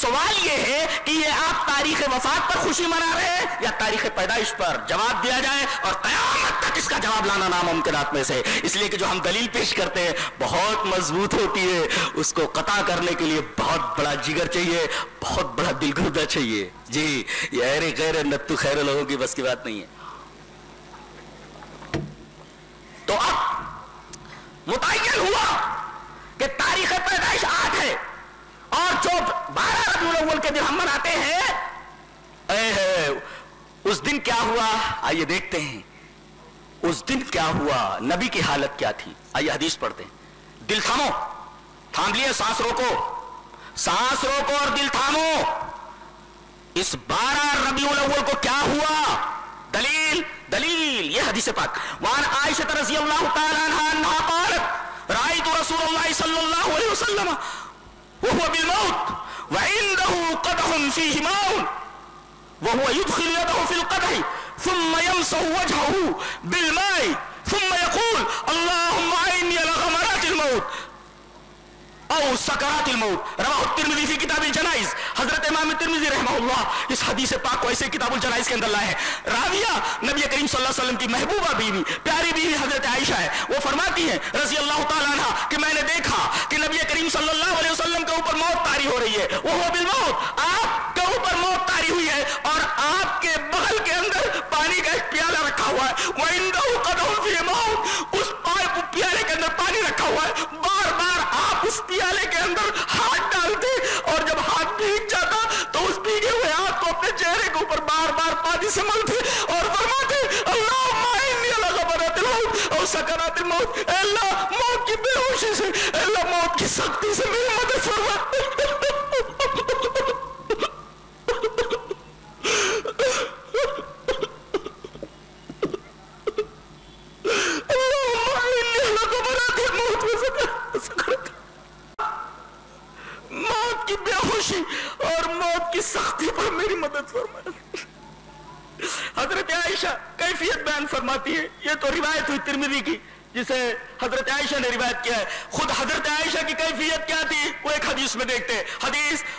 سوال یہ ہے کہ یہ آپ تاریخ وفات پر خوشی منا رہے ہیں یا تاریخ پیدائش پر؟ جواب دیا جائے اور قیامت تک اس کا جواب لانا ناممکنات میں سے، اس لیے کہ جو ہم دلیل پیش کرتے ہیں بہت مضبوط ہوتی ہے، اس کو قطع کرنے کے لیے بہت بڑا جگر چاہیے، بہت بڑا دل گردہ چاہیے. جی یہ غیر نتو خیر لوگوں کی بس کی بات نہیں ہے. تو اب متعین ہوا کہ تاریخ پیدائش 8 ہے، اور جو 12 ربیع الاول کے دن ہم مناتے ہیں، اس دن کیا ہوا آئیے دیکھتے ہیں. اس دن کیا ہوا، نبی کی حالت کیا تھی؟ آئیے حدیث پڑھتے ہیں. دل تھامو، تھام لیے، سانس روکو، سانس روکو اور دل تھامو. اس 12 ربیع الاول کو کیا ہوا؟ دلیل یہ حدیث پاک. وعن عائشہ رضی اللہ تعالی عنہا انہا قالت رأیت رسول اللہ صلی اللہ علیہ وسلم وهو بالموت وعنده قدح فيه ماء وهو يدخل يده في القدح ثم يمسح وجهه بالماء ثم يقول اللهم أعني على غمرات الموت او سکرات الموت. رواہ الترمذی فی کتاب الجنائز. حضرت امام ترمذی رحمہ اللہ اس حدیث پاک کو ایسے کتاب الجنائز کے اندر لائے ہیں. راویہ نبی کریم صلی اللہ علیہ وسلم کی محبوبہ بیوی، پیاری بیوی حضرت عائشہ ہے. وہ فرماتی ہیں رضی اللہ تعالیٰ عنہ کہ میں نے دیکھا کہ نبی کریم صلی اللہ علیہ وسلم کے اوپر موت طاری ہو رہی ہے. وہ بالموت، آپ کے اوپر موت طاری ہوئی ہے اور آپ کے بغل کے اندر پانی کا ایک پیالہ رکھا ہوا ہے. وَعِنْدَهُ قَدْحٌ فِيهِ مَاءٌ، اس پیالے کے اندر پانی رکھا ہوا ہے. بار بار آپ اس پیالے کے اندر ہاتھ ڈالتے اور جب ہاتھ بھیگ جاتا تو اس بھیگے ہوئے ہاتھ کو اپنے چہرے کے اوپر بار بار پانی سے ملتے اور فرماتے اللہم اعنی علی غمرات الموت اور سکرات الموت. اے اللہ موت کی بے ہوشی سے، اے اللہ موت کی سختی سے میری مدد فرما. موت کی بے ہوشی اور موت کی سختی پر میری مدد فرمائے. حضرت عائشہ کیفیت بیان فرماتی ہے. یہ تو روایت ہوئی ترمذی کی جسے حضرت عائشہ نے روایت کیا ہے. خود حضرت عائشہ کی کیفیت کیا تھی وہ ایک حدیث میں دیکھتے ہیں.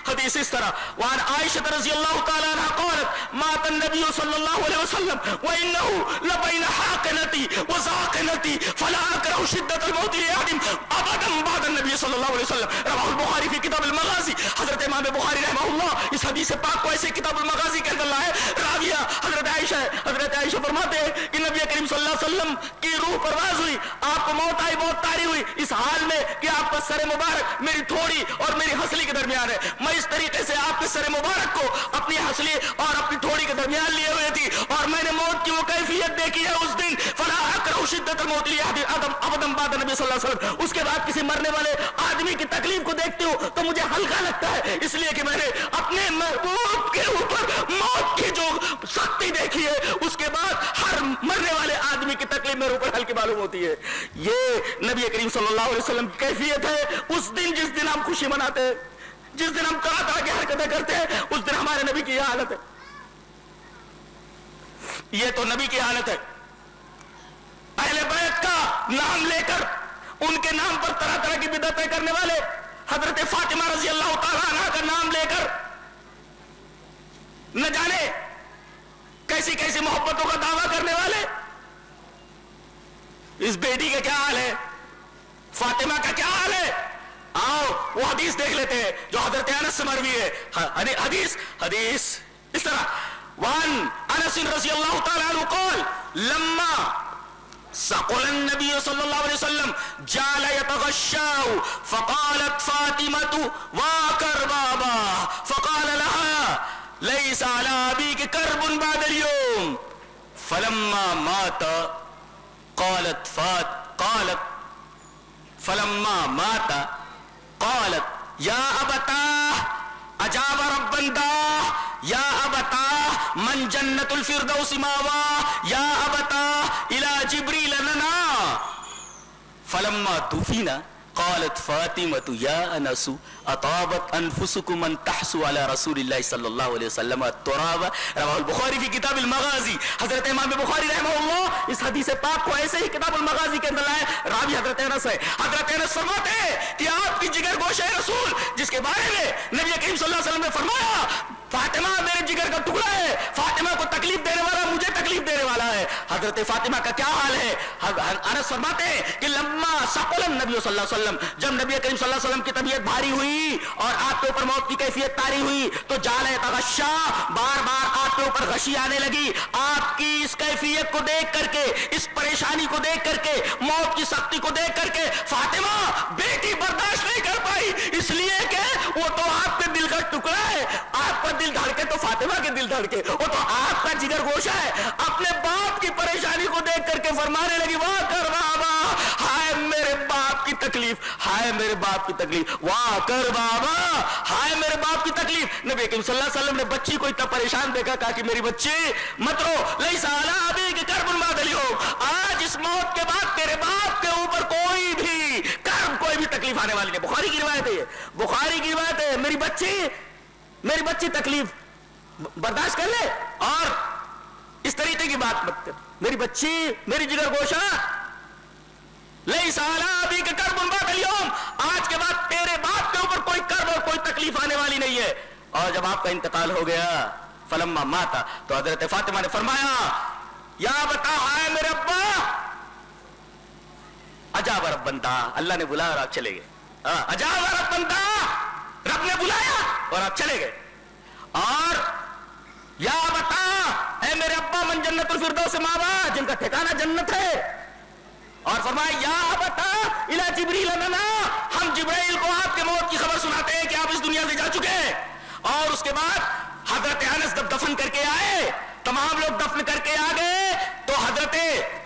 حدیث اس طرح. وعن عائشہ رضی اللہ تعالی عنہ قالت مات النبی صلی اللہ علیہ وسلم وانه لبین حاقنتی وزاقنتی فلا اکره شدت الموت لاحد ابدا بعد النبی صلی اللہ علیہ وسلم. رواہ البخاری فی کتاب المغازی. حضرت امام بخاری رحمہ اللہ اس حدیث پاک کو ایسے کتاب المغازی کے اندر لائے. راویہ حضرت عائشہ ہے. حضرت عائشہ فرماتے ہیں کہ نبی کریم صلی اللہ علیہ وسلم کی روح پرواز ہوئی، آپ کو موت آئی، موت طاری ہوئی اس حال میں کہ آپ کا سر مبارک میری تھوڑی اور میری ہنسلی کے درمیان ہے. میں اس طریقے سے آپ کے سر مبارک کو اپنی ہنسلی اور اپنی تھوڑی کے درمیان لیے ہوئے تھی اور میں نے موت کی وہ کیفیت دیکھی ہے اس دن. فلا اکرہ شدت الموت ابدا بعد نبی صلی اللہ علیہ وسلم. اس کے بعد کسی مرنے والے آدمی کی تکلیف کو دیکھتی ہوں تو مجھے ہلکا لگتا ہے، اس لیے کہ میں نے اپنے محبوب کے اوپر موت کی جو سختی دیکھی ہے اس کے بعد ہر مرنے والے آدمی کی تکلیف میرے اوپر ہلکی معلوم ہوتی ہے. یہ نبی کریم صلی اللہ علیہ وسلم کی کیفیت ہے. اس دن جس دن ہم خوشی مناتے ہیں، جس دن ہم طرح طرح کی حرکتیں کرتے ہیں، اس دن ہمارے نبی کی یہ حالت ہے. یہ تو نبی کی حالت ہے. اہل بیت کا نام لے کر ان کے نام پر طرح طرح کی بدعتیں کرنے والے، حضرت فاطمہ رضی اللہ تعالیٰ عنہ کا نام لے کر نہ جانے کیسی کیسی محبتوں کا دعویٰ کرنے والے. اس بیٹی کا کیا حال ہے، فاطمہ کا کیا حال ہے؟ آؤ وہ حدیث دیکھ لیتے ہیں جو حضرت انس سے مروی ہے. حدیث اس طرح. وعن انس رضی اللہ تعالی عنہ قال لما سقل النبي صلى الله عليه وسلم جعل يتغشاه فقالت فاطمة وكربابا فقال لها ليس على أبيك كرب بعد اليوم فلما مات فلما مات قالت يا أبتاه أجاب ربا داه يا أبتاه من جنة الفردوس ماواه يا أبتاه إلى جبريل لنا فلما دفن قالت فاطمة يا أنس أطابت أنفسكم أن تحسوا على رسول الله صلی اللہ علیہ وسلم التراب. رواہ البخاری فی کتاب المغازی. حضرت امام بخاری رحمہ اللہ اس حدیث پاک کو ایسے ہی کتاب المغازی کے اندر لائے. راوی حضرت انس ہے. حضرت انس فرماتے ہیں کہ آپ کی جگر گوشہ رسول جس کے بارے میں نبی کریم صلی اللہ علیہ وسلم نے فرمایا فاطمہ میرے جگر کا ٹکڑا ہے, فاطمہ کو تکلیف دینے والا مجھے تکلیف دینے والا ہے. حضرت فاطمہ کا کیا حال ہے؟ انس فرماتے ہیں کہ لما ثقل النبی صلی اللہ علیہ وسلم, جب نبی کریم صلی اللہ علیہ وسلم کی طبیعت بھاری ہوئی اور آپ کے اوپر موت کی کیفیت طاری ہوئی تو جال تغشا, بار بار آپ کے اوپر غشی آنے لگی. آپ کی اس کیفیت کو دیکھ کر کے, اس پریشانی کو دیکھ کر کے, موت کی سختی کو دیکھ کر کے فاطمہ بیٹی برداشت نہیں کر پائی, اس لیے کہ وہ تو آپ کے دل کا ٹکڑا ہے. آپ کا دل دھڑکے تو فاطمہ کے دل دھڑکے, وہ تو آپ کا جگر گوشہ ہے. اپنے باپ کی پریشانی کو دیکھ کر کے فرمانے لگی واہ کر بابا, ہائے میرے باپ کی تکلیف, ہائے میرے باپ کی تکلیف, واہ کر بابا, ہائے میرے باپ کی تکلیف. نبی کریم صلی اللہ علیہ وسلم نے بچی کو اتنا پریشان دیکھا, کہا کہ میری بچی مت رو, لیس علی ابیک کرب بعد الیوم, آج اس موت کے بعد تیرے باپ کے اوپر کوئی بھی کرب, کوئی بھی تکلیف آنے والی نہیں. بخاری کی روایت ہے, بخاری کی روایت ہے. میری بچی تکلیف برداشت کر لے اور اس طریقے کی بات مت کر. میری بچی, میری جگر گوشہ, لیس علی ابیک کرب بعد الیوم, آج کے بعد تیرے باپ کے اوپر کوئی کرب اور کوئی تکلیف آنے والی نہیں ہے. اور جب آپ کا انتقال ہو گیا فلما ماتا, تو حضرت فاطمہ نے فرمایا یا بتا ہائے میرے ابا, اجاب رب بنتا, اللہ نے بلایا اور آپ چلے گئے. اجاب رب بنتا, رب نے بلایا اور آپ چلے گئے. اور یا بتا اے میرے ابا من جنت الفردوس ماوا, جن کا ٹھکانہ جنت ہے. اور فرمایا یا بتا الی جبریل لنا, ہم جبرائیل کو آپ کے موت کی خبر سناتے ہیں کہ آپ اس دنیا سے جا چکے ہیں. اور اس کے بعد حضرت انس جب دفن کر کے آئے, تمام لوگ دفن کر کے آ گئے, تو حضرت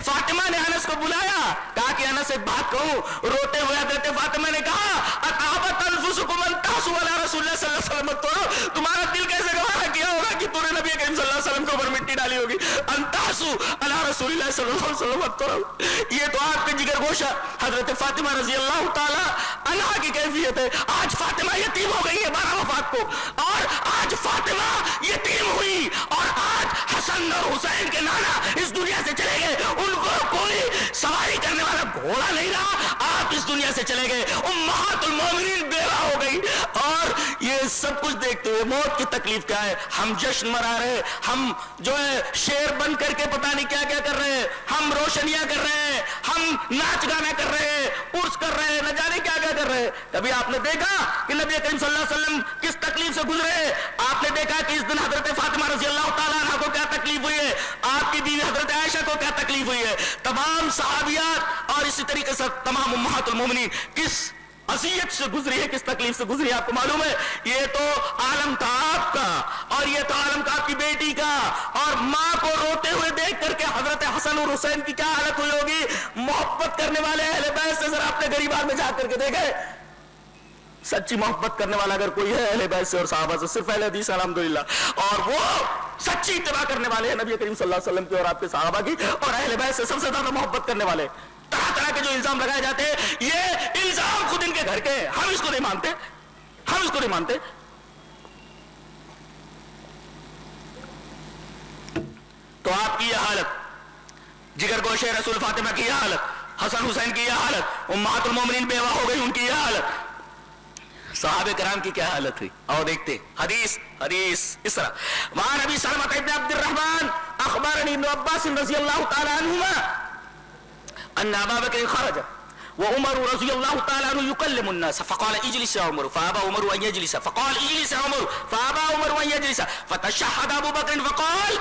فاطمہ نے انس کو بلایا, کہا کہ انس ایک بات کہوں. روتے ہوئے حضرت فاطمہ نے کہا اطابت انفسکم ان تحسوا علی رسول اللہ صلی اللہ علیہ وسلم, تو تمہارا دل کیسے گوارا کیا ہوگا کہ تو نے نبی کریم صلی اللہ علیہ وسلم کے اوپر مٹی ڈالی ہوگی. ان تحسوا علی رسول اللہ صلی اللہ علیہ وسلم, یہ تو آپ کے جگر گوشہ حضرت فاطمہ رضی اللہ تعالی عنہا کی کیفیت ہے. آج فاطمہ یتیم ہو گئی ہے 12 وفات کو, اور آج فاطمہ یتیم ہوئی, اور آج حسن اور حسین کے نانا اس دنیا سے چلے گئے, ان کو کوئی سواری کرنے والا گھوڑا نہیں رہا, آپ اس دنیا سے چلے گئے. امہات المومنین بیوہ ہو گئی. اور یہ سب کچھ دیکھتے ہوئے موت کی تکلیف کیا ہے, ہم جشن منا رہے, ہم جو ہے شیر بن کر کے پتہ نہیں کیا کیا کر رہے ہیں, ہم روشنیاں کر رہے ہیں, ہم ناچ گانا کر رہے ہیں, عرس کر رہے ہیں, نہ جانے کیا کیا کر رہے ہیں. کبھی آپ نے دیکھا کہ نبی کریم صلی اللہ علیہ وسلم کس تکلیف سے گزرے؟ آپ نے دیکھا کہ اس دن حضرت فاطمہ رضی اللہ تعالیٰ عنہ کو کیا تکلیف ہوئی ہے, آپ کی بیوی حضرت عائشہ کو کیا تکلیف ہوئی ہے, تمام صحابیات اور اسی طریقے سے تمام امہات المومنین کس اذیت سے گزری ہے, کس تکلیف سے گزری ہے. آپ کو معلوم ہے یہ تو عالم تھا آپ کا, اور یہ تو عالم تھا آپ کی بیٹی کا, اور ماں کو روتے ہوئے دیکھ کر کے حضرت حسن اور حسین کی کیا حالت ہوئی ہوگی. محبت کرنے والے اہل بیت سے ذرا اپنے غریبان میں جا کر کے دیکھیں, سچی محبت کرنے والا اگر کوئی ہے اہل بیت سے اور صحابہ سے, صرف اہل حدیث الحمدللہ, اور وہ سچی اتباع کرنے والے ہیں نبی کریم صلی اللہ علیہ وسلم کی اور آپ کے صحابہ کی, اور اہل بیت سے سب سے زیادہ محبت کرنے والے. طرح طرح کے جو الزام لگائے جاتے ہیں, یہ الزام خود ان کے گھر کے ہیں, ہم اس کو نہیں مانتے, ہم اس کو نہیں مانتے. تو آپ کی یہ حالت, جگر گوشہ رسول فاطمہ کی یہ حالت, حسن حسین کی یہ حالت, امہات المومنین بیوہ ہو گئی ان کی یہ حالت, صحابہ کرام کی کیا حالت ہوئی. اور دیکھتے حدیث اس طرح. وعن ابی سلمہ ابن عبد الرحمن اخبرنی ابن عباس رضی اللہ تعالی عنہما ان ابا بکر خرج وعمر رضی اللہ تعالی عنہ يكلم الناس فقال اجلس يا عمر فابى عمر ان يجلس فقال اجلس يا عمر فابى عمر ان يجلس فتشهد ابو بكر فقال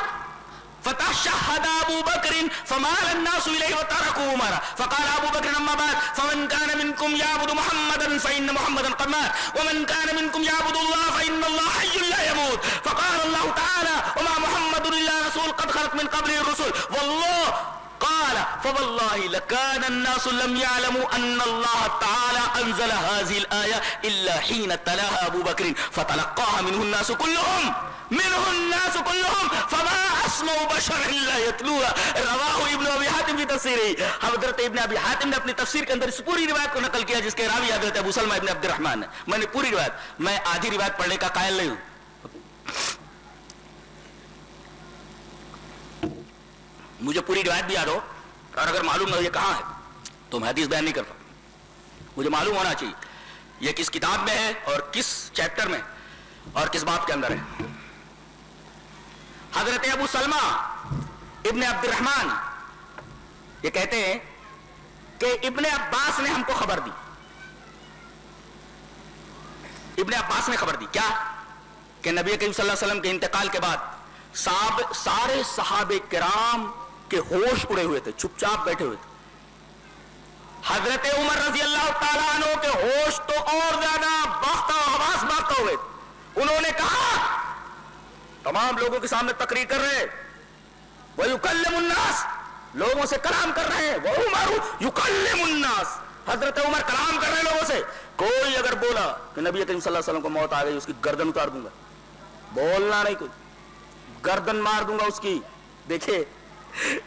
فتشهد ابو بكر فمال الناس اليه وتركوا عمر فقال ابو بكر اما بعد فمن كان منكم يعبد محمدا فان محمدا قد مات ومن كان منكم يعبد الله فان الله حي لا يموت فقال الله تعالى وما محمد الا رسول قد خلت من قبله الرسل والله قال قال فوالله لكان الناس لم يعلموا ان الله تعالى انزل هذه الايه الا حين تلاها ابو بكر فتلقاها منه الناس كلهم فما اسمع بشر الا يتلوها. رواہ ابن ابی حاتم کی تفسیر ہے. حضرت ابن ابی حاتم نے اپنی تفسیر کے اندر اس پوری روایت کو نقل کیا جس کے راوی حضرت ابو سلمہ ابن عبد الرحمن ہے. میں نے پوری روایت, میں آدھی روایت پڑھنے کا قائل نہیں ہوں. مجھے پوری روایت بھی یاد ہو اور اگر معلوم نہ ہو یہ کہاں ہے تو میں حدیث بیان نہیں کرتا. مجھے معلوم ہونا چاہیے یہ کس کتاب میں ہے اور کس چیپٹر میں اور کس باب کے اندر ہے. حضرت ابو سلمہ ابن عبد الرحمن یہ کہتے ہیں کہ ابن عباس نے ہم کو خبر دی. ابن عباس نے خبر دی کیا کہ نبی کریم صلی اللہ علیہ وسلم کے انتقال کے بعد سارے صحابہ کرام کے ہوش اڑے ہوئے تھے, چپ چاپ بیٹھے ہوئے تھے. حضرت عمر رضی اللہ تعالیٰ عنہ کے ہوش تو اور زیادہ باختہ حواس باختہ ہوئے تھے. انہوں نے کہا, تمام لوگوں کے سامنے تقریر کر رہے وَيُكَلِّمُ النَّاسِ, لوگوں سے کلام کر رہے ہیں. وَعُمَرُ يُكَلِّمُ النَّاسِ, حضرت عمر کلام کر رہے ہیں لوگوں سے. کوئی اگر بولا کہ نبی کریم صلی اللہ علیہ وسلم کو موت آ گئی, اس کی گردن اتار دوں گا. بولنا نہیں, کوئی گردن مار دوں گا اس کی.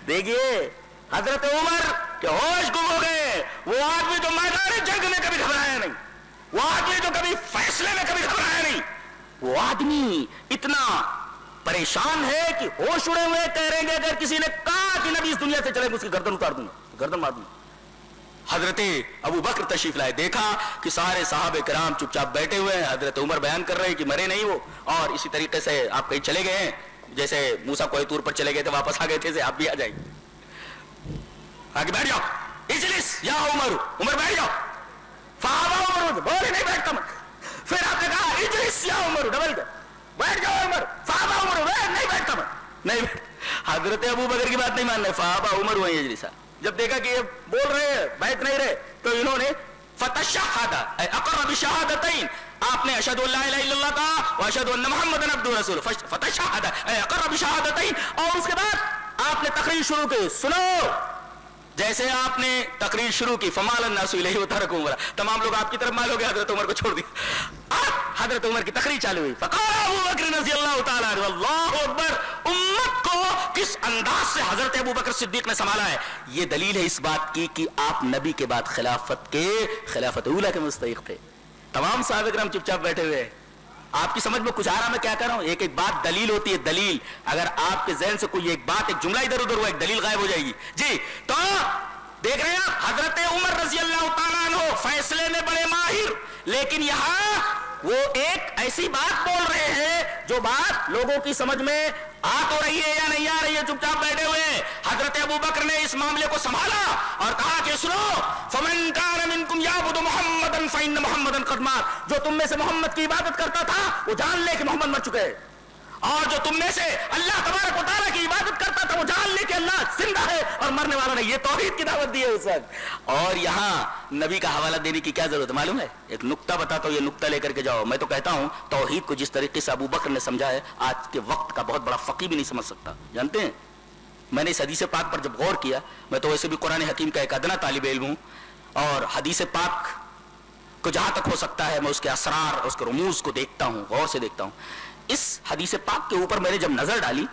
دیکھیے حضرت عمر کے ہوش گم ہو گئے. وہ آدمی جو میدان جنگ میں کبھی گھبرایا نہیں, وہ آدمی جو کبھی فیصلے میں کبھی گھبرایا نہیں, وہ آدمی اتنا پریشان ہے کہ ہوش اڑے ہوئے کہہ رہے ہیں اگر کسی نے کہا کہ نبی اس دنیا سے چلے گا اس کی گردن اتار دوں گا, گردن مار دوں گا. حضرت ابو بکر تشریف لائے, دیکھا کہ سارے صحابہ کرام چپ چاپ بیٹھے ہوئے ہیں. حضرت عمر بیان کر رہے ہیں کہ مرے نہیں وہ, اور اسی طریقے سے آپ کہیں چلے گئے ہیں جیسے موسیٰ کوہ طور پر چلے گئے تھے واپس آ گئے تھے, آپ بھی آ جائیں. آگے بیٹھ جاؤ, اجلس یا عمر, عمر بیٹھ جاؤ. فابا عمر, بولے نہیں بیٹھتا میں. پھر آپ نے کہا اجلس یا عمر, ڈبل کر بیٹھ جاؤ عمر. فابا عمر, نہیں بیٹھتا میں, نہیں. حضرت ابو بکر کی بات نہیں مان رہے, فابا عمر ہوئے اجلسا. جب دیکھا کہ یہ بول رہے ہیں بیٹھ نہیں رہے تو انہوں نے فتشہد اقر بشہادتین, آپ نے اشہد ان لا الہ الا اللہ کہا واشہد ان محمد عبدہ ورسولہ, فتشہد اقر بشہادتین. اور اس کے بعد آپ نے تقریر شروع کی. سنو, جیسے آپ نے تقریر شروع کی فمال الناس الیہ وترکوا عمر, تمام لوگ آپ کی طرف مال ہو گئے, حضرت عمر کو چھوڑ دی. حضرت عمر کی تقریر چالو ہوئی. فقال ابو بکر رضی اللہ تعالی عنہ, اللہ اکبر. امت کو کس انداز سے حضرت ابو بکر صدیق نے سنبھالا ہے, یہ دلیل ہے اس بات کی کہ آپ نبی کے بعد خلافت اولیٰ کے مستحق تھے. تمام صحابہ کرام چپ چاپ بیٹھے ہوئے ہیں. آپ کی سمجھ میں کچھ آ رہا, میں کیا کر رہا ہوں؟ ایک ایک بات دلیل ہوتی ہے, دلیل. اگر آپ کے ذہن سے کوئی ایک بات, ایک جملہ ادھر ادھر ہوا, ایک دلیل غائب ہو جائے گی. جی تو دیکھ رہے ہیں حضرت عمر رضی اللہ تعالیٰ عنہ فیصلے میں بڑے ماہر, لیکن یہاں وہ ایک ایسی بات بول رہے ہیں جو بات لوگوں کی سمجھ میں آ تو رہی ہے یا نہیں آ رہی ہے, چپ چاپ بیٹھے ہوئے. حضرت ابو بکر نے اس معاملے کو سنبھالا اور کہا کہ سنو, فمن کان منکم یعبد محمدا فإن محمدا قد مات, جو تم میں سے محمد کی عبادت کرتا تھا وہ جان لے کہ محمد مر چکے, اور جو تم میں سے اللہ تبارک و تعالیٰ کی عبادت کرتا تھا وہ جان لے کہ اللہ زندہ ہے اور مرنے والا نہیں. یہ توحید کی دعوت دی ہے اس وقت. اور یہاں نبی کا حوالہ دینے کی کیا ضرورت ہے معلوم ہے؟ ایک نقطہ بتاتا ہوں, یہ نقطہ لے کر کے جاؤ. میں تو کہتا ہوں توحید کو جس طریقے سے ابو بکر نے سمجھا ہے آج کے وقت کا بہت بڑا فقیہ بھی نہیں سمجھ سکتا. جانتے ہیں میں نے اس حدیث پاک پر جب غور کیا, میں تو ویسے بھی قرآن حکیم کا ایک ادنا طالب علم ہوں, اور حدیث پاک کو جہاں تک ہو سکتا ہے میں اس کے اسرار, اس کے رموز کو دیکھتا ہوں, غور سے دیکھتا ہوں. اس حدیث پاک کے اوپر میں نے جب نظر ڈالی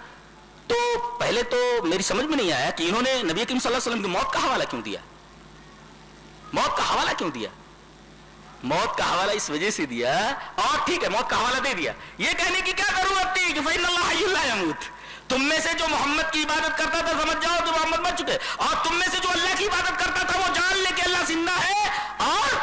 تو پہلے تو میری سمجھ میں نہیں آیا کہ انہوں نے نبی کریم صلی اللہ علیہ وسلم کی موت کا حوالہ کیوں دیا. موت کا حوالہ کیوں دیا؟ موت کا حوالہ اس وجہ سے دیا, اور ٹھیک ہے موت کا حوالہ دے دیا, یہ کہنے کی کیا ضرورت تھی کہ فإن اللہ حی لا یموت. تم میں سے جو محمد کی عبادت کرتا تھا سمجھ جاؤ کہ محمد مر چکے, اور تم میں سے جو اللہ کی عبادت کرتا تھا وہ جان لے کہ اللہ زندہ ہے اور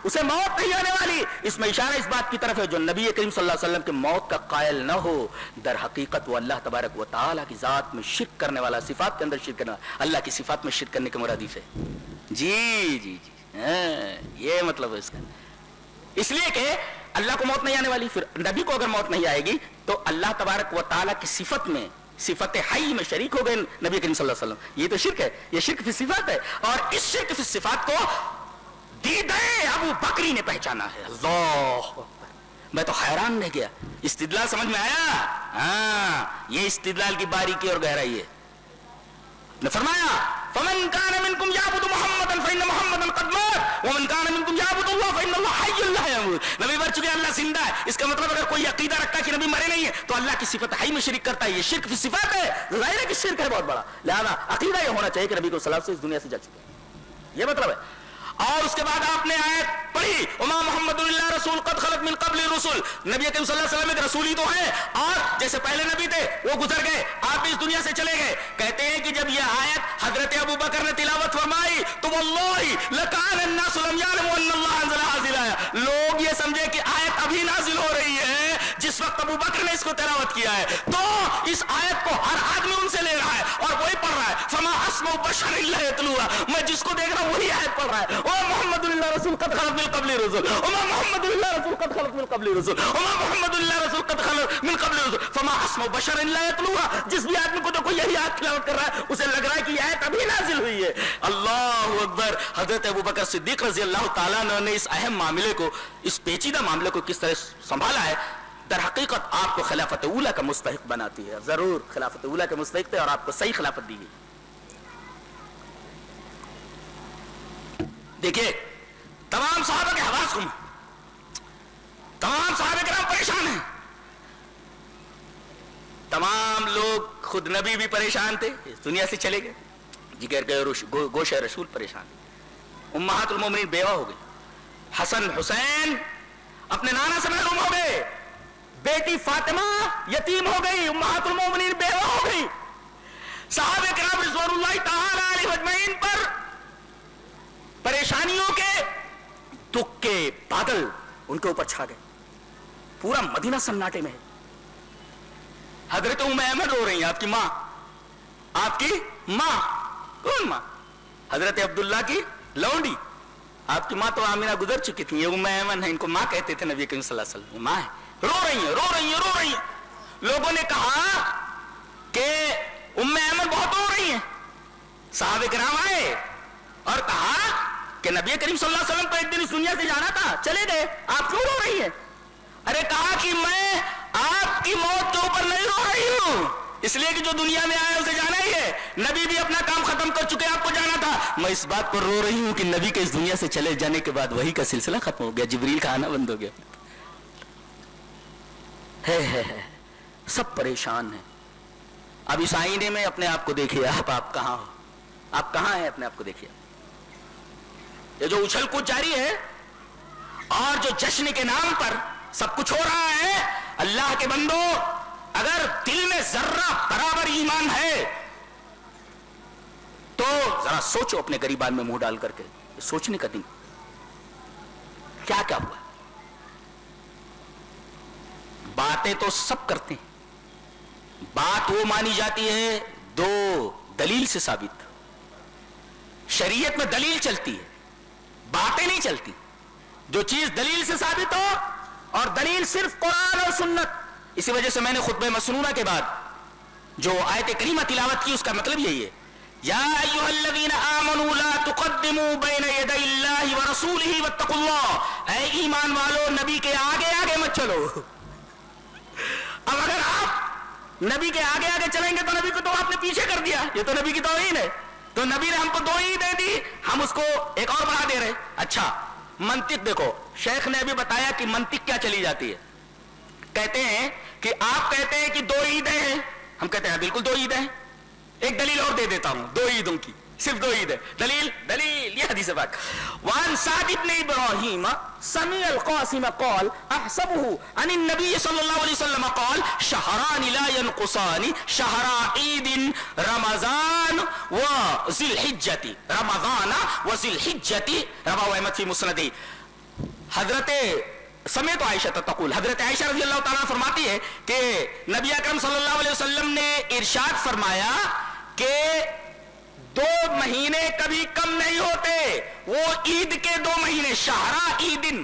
اسے موت نہیں آنے والی. اس میں اشارہ اس بات کی طرف ہے جو نبی کریم صلی اللہ علیہ وسلم کے موت کا قائل نہ ہو, در حقیقت وہ اللہ تبارک و تعالیٰ کی ذات میں شرک کرنے والا, صفات کے اندر شرک کرنے والا, اللہ کی صفات میں شرک کرنے کے مرادف ہے. جی جی جی یہ مطلب ہے اس کا. اس لیے کہ اللہ کو موت نہیں آنے والی, پھر نبی کو اگر موت نہیں آئے گی تو اللہ تبارک و تعالیٰ کی صفت میں, صفت حی میں شریک ہو گئے نبی کریم صلی اللہ علیہ وسلم. یہ تو شرک ہے, یہ شرک فی صفات ہے, اور اس شرک فی صفات کو دیدے ابو بکری نے پہچانا ہے. اللہ, میں تو حیران رہ گیا. استدلال سمجھ میں آیا؟ ہاں, یہ استدلال کی باریکی اور گہرائی ہے. نے فرمایا فمن كان منكم يعبد محمدا فإن محمدا قد مات ومن كان منكم يعبد الله فإن الله حي لا يموت. نبی مر چکے اللہ زندہ ہے. اس کا مطلب اگر کوئی عقیدہ رکھتا کہ نبی مرے نہیں ہے تو اللہ کی صفت حی میں شرک کرتا ہے. یہ شرک فی صفات ہے, ظاہر ہے کہ شرک ہے بہت بڑا. لہذا عقیدہ یہ ہونا چاہیے کہ نبی کو صلی اللہ علیہ وسلم اس دنیا سے جا چکے ہیں, یہ مطلب ہے. اور اس کے بعد آپ نے آیت پڑھی وما محمد اللہ رسول قد خلت من قبل الرسل. نبی کریم صلی اللہ علیہ وسلم ایک رسول ہی تو ہیں, اور جیسے پہلے نبی تھے وہ گزر گئے, آپ بھی اس دنیا سے چلے گئے. کہتے ہیں کہ جب یہ آیت حضرت ابو بکر نے تلاوت فرمائی تو واللہ لکان الناس لم یعلموا ان اللہ انزل هذه الآیہ, لوگ یہ سمجھے کہ آیت ابھی نازل ہو رہی ہے جس وقت ابو بکر نے اس کو تلاوت کیا ہے. تو اس آیت کو ہر آدمی ان سے لے رہا ہے اور وہی پڑھ رہا ہے. فما اسمع بشر الا یتلوها, میں جس کو دیکھ رہا ہوں وہی آیت پڑھ رہا ہے. محمد اللہ رسول قد خلت من قبل الرسل وما محمد اللہ رسول قد خلت من قبل الرسل وما محمد اللہ رسول قد خلت من قبل الرسل فما اسمع بشر الا یتلوها. جس بھی آدمی کو دیکھو یہی آیت تلاوت کر رہا ہے اسے لگ رہا ہے کہ یہ آیت ابھی نازل ہوئی ہے. اللہ اکبر. حضرت ابوبکر صدیق رضی اللہ تعالیٰ نے اس اہم معاملے کو, اس پیچیدہ معاملے کو کس طرح سنبھالا ہے, در حقیقت آپ کو خلافت اولیٰ کا مستحق بناتی ہے. ضرور خلافت اولیٰ کے مستحق تھے اور آپ کو صحیح خلافت دی گئی. دیکھیے تمام صحابہ کے حواس گم, تمام صحابہ کرام پریشان ہیں, تمام لوگ, خود نبی بھی پریشان تھے, اس دنیا سے چلے گئے, جگر گئے گوشہ رسول پریشان, امہات المومنین بیوہ ہو گئی, حسن حسین اپنے نانا سے محروم ہو گئے, بیٹی فاطمہ یتیم ہو گئی, امہات المومنین بیوہ ہو گئی. صحابہ کرام رضوان اللہ تعالی علیہ اجمعین پر پریشانیوں کے دکھ کے بادل ان کے اوپر چھا گئے. پورا مدینہ سناٹے میں ہے. حضرت ام ایمن رو رہی ہیں, آپ کی ماں, آپ کی ماں, کون ماں؟ حضرت عبداللہ کی لونڈی. آپ کی ماں تو آمینہ گزر چکی تھی, یہ ام ایمن ہے, ان کو ماں کہتے تھے نبی کریم صلی اللہ علیہ وسلم. ماں ہے, رو رہی ہیں, رو رہی ہیں, رو رہی ہیں. لوگوں نے کہا کہ ام ایمن بہت رو رہی ہیں. صحابہ کرام آئے اور کہا کہ نبی کریم صلی اللہ علیہ وسلم کو ایک دن اس دنیا سے جانا تھا, چلے گئے, آپ کیوں رو رہی ہیں؟ ارے کہا کہ میں آپ کی موت کے اوپر نہیں رو رہی ہوں, اس لیے کہ جو دنیا میں آیا اسے جانا ہی ہے, نبی بھی اپنا کام ختم کر چکے, آپ کو جانا تھا. میں اس بات پر رو رہی ہوں کہ نبی کے اس دنیا سے چلے جانے کے بعد وحی کا سلسلہ ختم ہو گیا, جبریل کا آنا بند ہو گیا. سب پریشان ہیں. اب اس آئینے میں اپنے آپ کو دیکھیے, آپ کہاں ہو, آپ کہاں ہیں, اپنے آپ کو دیکھیے. یہ جو اچھل کود جاری ہے اور جو جشن کے نام پر سب کچھ ہو رہا ہے, اللہ کے بندو اگر دل میں ذرہ برابر ایمان ہے تو ذرا سوچو اپنے گریبان میں منہ ڈال کر کے. سوچنے کا دن کیا کیا ہوا. باتیں تو سب کرتے ہیں, بات وہ مانی جاتی ہے دو دلیل سے ثابت. شریعت میں دلیل چلتی ہے, باتیں نہیں چلتی. جو چیز دلیل سے ثابت ہو, اور دلیل صرف قرآن اور سنت. اسی وجہ سے میں نے خطبہ مسنونہ کے بعد جو آیت کریمہ تلاوت کی اس کا مطلب یہی ہے, یا ایھا الذین آمنوا لا تقدموا بین یدی اللہ ورسولہ واتقوا اللہ. اے ایمان والو, نبی کے آگے آگے مت چلو. اب اگر آپ نبی کے آگے آگے چلیں گے تو نبی کو تو آپ نے پیچھے کر دیا, یہ تو نبی کی توہین ہے. تو نبی نے ہم کو 2 ہی دے دی, ہم اس کو ایک اور بڑھا دے رہے. اچھا منطق دیکھو, شیخ نے ابھی بتایا کہ منطق کیا چلی جاتی ہے. کہتے ہیں کہ آپ کہتے ہیں کہ 2 عیدیں ہیں, ہم کہتے ہیں بالکل 2 عیدیں ہیں. ایک دلیل اور دے دیتا ہوں, 2 عیدوں کی, صرف 2 عید ہے. دلیل یہ حدیث پاک. وعن سعد بن ابراہیم سمع القاسم قال احسبه عن النبي صلی اللہ علیہ وسلم قال شهران لا ينقصان شهر عید رمضان وذی الحجۃ رمضان وذی الحجۃ رواه احمد فی مسندہ. حضرت سمیت عائشہ تقول, حضرت عائشہ رضی اللہ تعالیٰ فرماتی ہے کہ نبی اکرم صلی اللہ علیہ وسلم نے ارشاد فرمایا کہ 2 مہینے کبھی کم نہیں ہوتے, وہ عید کے 2 مہینے. شہرا عیدن,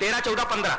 13, 14, 15,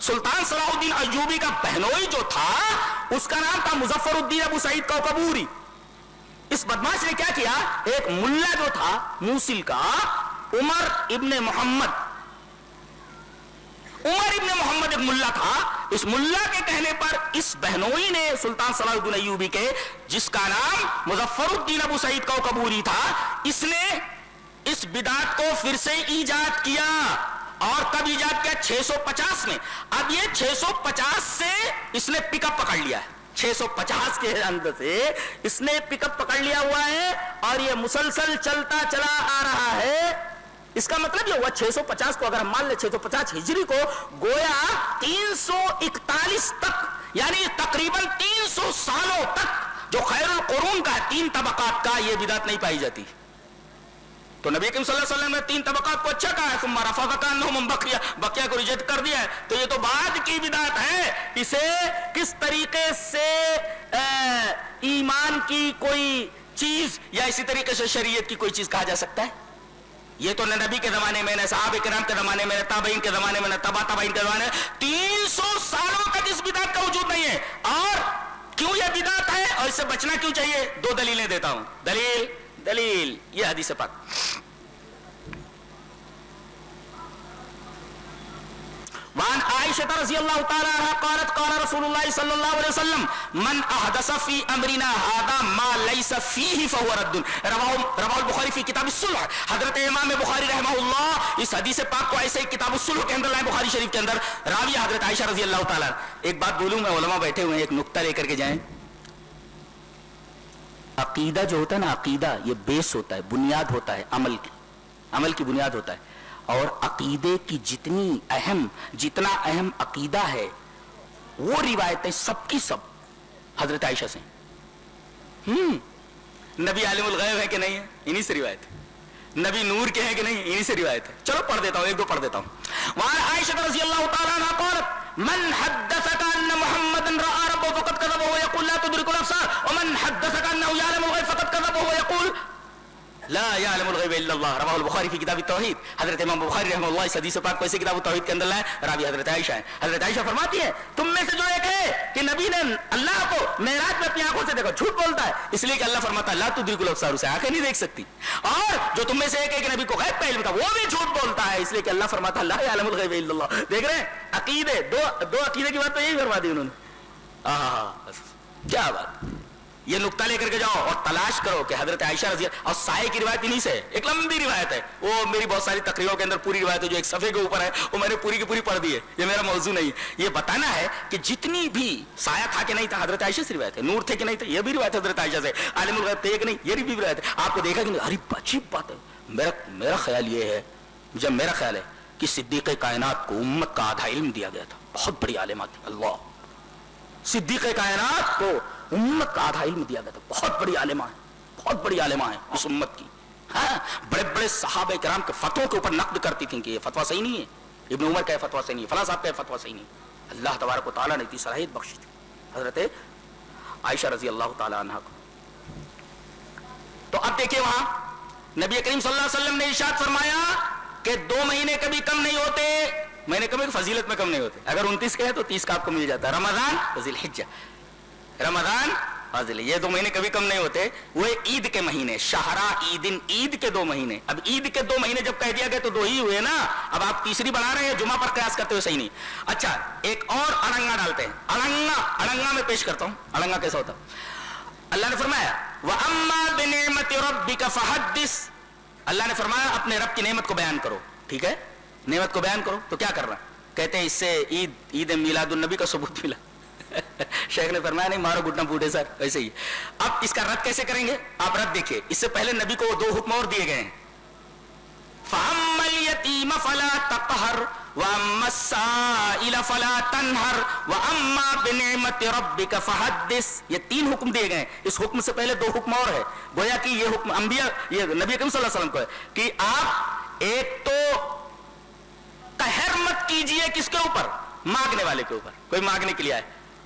سلطان صلاح الدین ایوبی کا بہنوئی جو تھا اس کا نام تھا مظفر الدین ابو سعید کوکبوری. اس بدماش نے کیا کیا, ایک ملا جو تھا موصل کا, عمر ابن محمد ایک ملا تھا, اس ملا کے کہنے پر اس بہنوئی نے سلطان صلاح الدین ایوبی کے, جس کا نام مظفر الدین ابو سعید کوکبوری تھا, اس نے اس بدعت کو پھر سے ایجاد کیا. اور کب ایجاد کیا؟ 650 میں. اب یہ 650 سے اس نے پک اپ پکڑ لیا ہے, 650 کے اندر سے اس نے پک اپ پکڑ لیا ہوا ہے اور یہ مسلسل چلتا چلا آ رہا ہے. اس کا مطلب یہ ہوا 650 کو اگر ہم مان لیں 650 ہجری کو, گویا 341 تک, یعنی تقریباً 300 سالوں تک جو خیر القرون کا 3 طبقات کا, یہ بدعت نہیں پائی جاتی. تو نبی کریم صلی اللہ علیہ وسلم نے 3 طبقات کو اچھا کہا ہے, ثم رفع کانہم بقیہ کو ریجیکٹ کر دیا ہے. تو یہ تو بعد کی بدعت ہے. اسے کس طریقے سے ایمان کی کوئی چیز یا اسی طریقے سے شریعت کی کوئی چیز کہا جا سکتا ہے؟ یہ تو نہ نبی کے زمانے میں, نہ صحابہ کرام کے زمانے میں, نہ تابعین کے زمانے میں, نہ تبع تابعین کے زمانے میں, 300 سالوں تک اس بدعت کا وجود نہیں ہے. اور کیوں یہ بدعت ہے اور اس سے بچنا کیوں چاہیے؟ 2 دلیلیں دیتا ہوں. دلیل یہ حدیث پاک. وعن عائشة رضی اللہ تعالی عنہ قالت قال رسول اللہ صلی اللہ علیہ وسلم من احدث فی امرنا هذا ما ليس فيه فهو رد. رواہ البخاری فی کتاب الصلح. حضرت امام بخاری رحمہ اللہ اس حدیث پاک کو ایسے ہی کتاب الصلح کے اندر لائے, بخاری شریف کے اندر. راوی حضرت عائشہ رضی اللہ تعالی. ایک بات بولوں میں, علماء بیٹھے ہوئے ہیں, ایک نقطہ لے کر کے جائیں. عقیدہ جو ہوتا ہے نا, عقیدہ یہ بیس ہوتا ہے, بنیاد ہوتا ہے, عمل کی بنیاد ہوتا ہے. اور عقیدے کی جتنا اہم عقیدہ ہے وہ روایتیں سب کی سب حضرت عائشہ سے. نبی عالم الغیب ہے کہ نہیں ہے؟ انہی سے روایت ہے. نبی نور کے ہیں کہ نہیں؟ انہی سے روایت ہے. چلو پڑھ دیتا ہوں, 1-2 پڑھ دیتا ہوں. وعن عائشہ رضی اللہ تعالی عنہ قالت من حدثك ان محمد راى ربه فقد كذب وهو يقول لا تدرك الابصار ومن حدثك انه يعلم الغيب فقد كذب وهو يقول لا يعلم الغيب الا الله. رواہ البخاری فی کتاب التوحید. حضرت امام بخاری رحمہ اللہ اس حدیث پاک کو ایسے کتاب التوحید کے اندر لائے. راوی حضرت عائشہ ہے. حضرت عائشہ فرماتی ہے تم میں سے جو ایک ہے کہ نبی نے اللہ کو معراج میں اپنی آنکھوں سے دیکھا, جھوٹ بولتا ہے, اس لیے کہ اللہ فرماتا ہے لا تدرک الابصار, اسے آنکھیں نہیں دیکھ سکتی. اور جو تم میں سے ایک ہے کہ نبی کو غیب کا علم تھا, وہ بھی جھوٹ بولتا ہے, اس لیے کہ اللہ فرماتا ہے لا يعلم الغیب الا اللہ. دیکھ رہے ہیں عقیدے, دو عقیدے کی بات تو یہی فرما دی انہوں نے. کیا بات. یہ نقطہ لے کر کے جاؤ اور تلاش کرو کہ حضرت عائشہ رضی اللہ, اور سائے کی روایت انہی سے, ایک لمبی روایت ہے, وہ میری بہت ساری تقریروں کے اندر پوری روایت ہے جو ایک صفحے کے اوپر ہے, وہ میں نے پوری کی پوری پڑھ دی ہے. یہ میرا موضوع نہیں ہے, یہ بتانا ہے کہ جتنی بھی سایہ تھا کہ نہیں تھا حضرت عائشہ سے روایت ہے, نور تھے کہ نہیں تھے یہ بھی روایت حضرت عائشہ سے, عالم الغیب تھے کہ نہیں یہ بھی روایت ہے. آپ کو دیکھا کہ نہیں, عجیب بات ہے. میرا خیال یہ ہے, جب میرا خیال ہے کہ صدیق کائنات کو امت کا آدھا علم دیا گیا تھا, بہت بڑی عالمہ تھی. اللہ, صدیق کائنات کو امت کا آدھا علم دیا گیا تھا, بہت بڑی عالمہ ہے, بہت بڑی عالمہ ہے اس امت کی. ہاں, بڑے بڑے صحابہ کرام کے فتووں کے اوپر نقد کرتی تھیں کہ یہ فتویٰ صحیح نہیں ہے, ابن عمر کا یہ فتویٰ صحیح نہیں ہے, فلاں صاحب کا یہ فتویٰ صحیح نہیں ہے. اللہ تبارک و تعالیٰ نے اتنی صلاحیت بخشی تھی حضرت عائشہ رضی اللہ تعالیٰ عنہ کو. تو اب دیکھیں وہاں نبی کریم صلی اللہ علیہ وسلم نے ارشاد فرمایا کہ 2 مہینے کبھی کم نہیں ہوتے, مہینے کبھی فضیلت میں کم نہیں ہوتے. اگر 29 کے ہے تو 30 کا آپ کو مل جاتا ہے. رمضان, ذی الحجہ, رمضان اور ذی الحجہ, یہ 2 مہینے کبھی کم نہیں ہوتے. وہ عید کے مہینے, شہرا عیدن, عید کے 2 مہینے. اب عید کے 2 مہینے جب کہہ دیا گیا تو 2 ہی ہوئے نا, اب آپ تیسری بنا رہے ہیں, جمعہ پر قیاس کرتے ہوئے صحیح نہیں. اچھا, ایک اور اڑنگا ڈالتے ہیں. اڑنگا میں پیش کرتا ہوں, اڑنگا کیسا ہوتا. اللہ نے فرمایا وَأَمَّا بِنِعْمَةِ رَبِّكَ فَحَدِّثْ. اللہ نے فرمایا اپنے رب کی نعمت کو بیان کرو. ٹھیک ہے, نعمت کو بیان کرو. تو کیا کر رہا ہے؟ کہتے ہیں اس سے عید میلاد النبی کا ثبوت ملا. شیخ نے فرمایا نہیں, مارو گھٹنا پھوٹے سر, ویسے ہی. اب اس کا رد کیسے کریں گے؟ آپ رد دیکھیے. اس سے پہلے نبی کو 2 حکم اور دیے گئے ہیں. فَأَمَّا الْيَتِيمَ فَلَا تَقْهَرْ وَأَمَّا السَّائِلَ فَلَا تَنْهَرْ وَأَمَّا بِنِعْمَةِ رَبِّكَ فَحَدِّثْ. یہ 3 حکم دیے گئے ہیں. اس حکم سے پہلے 2 حکم اور ہے. گویا کہ یہ حکم انبیاء, یہ نبی کریم صلی اللہ علیہ وسلم کو ہے کہ آپ ایک تو قہر مت کیجئے کس کے اوپر؟ مانگنے والے کے اوپر. کوئی مانگنے کے لیے آئے,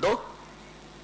2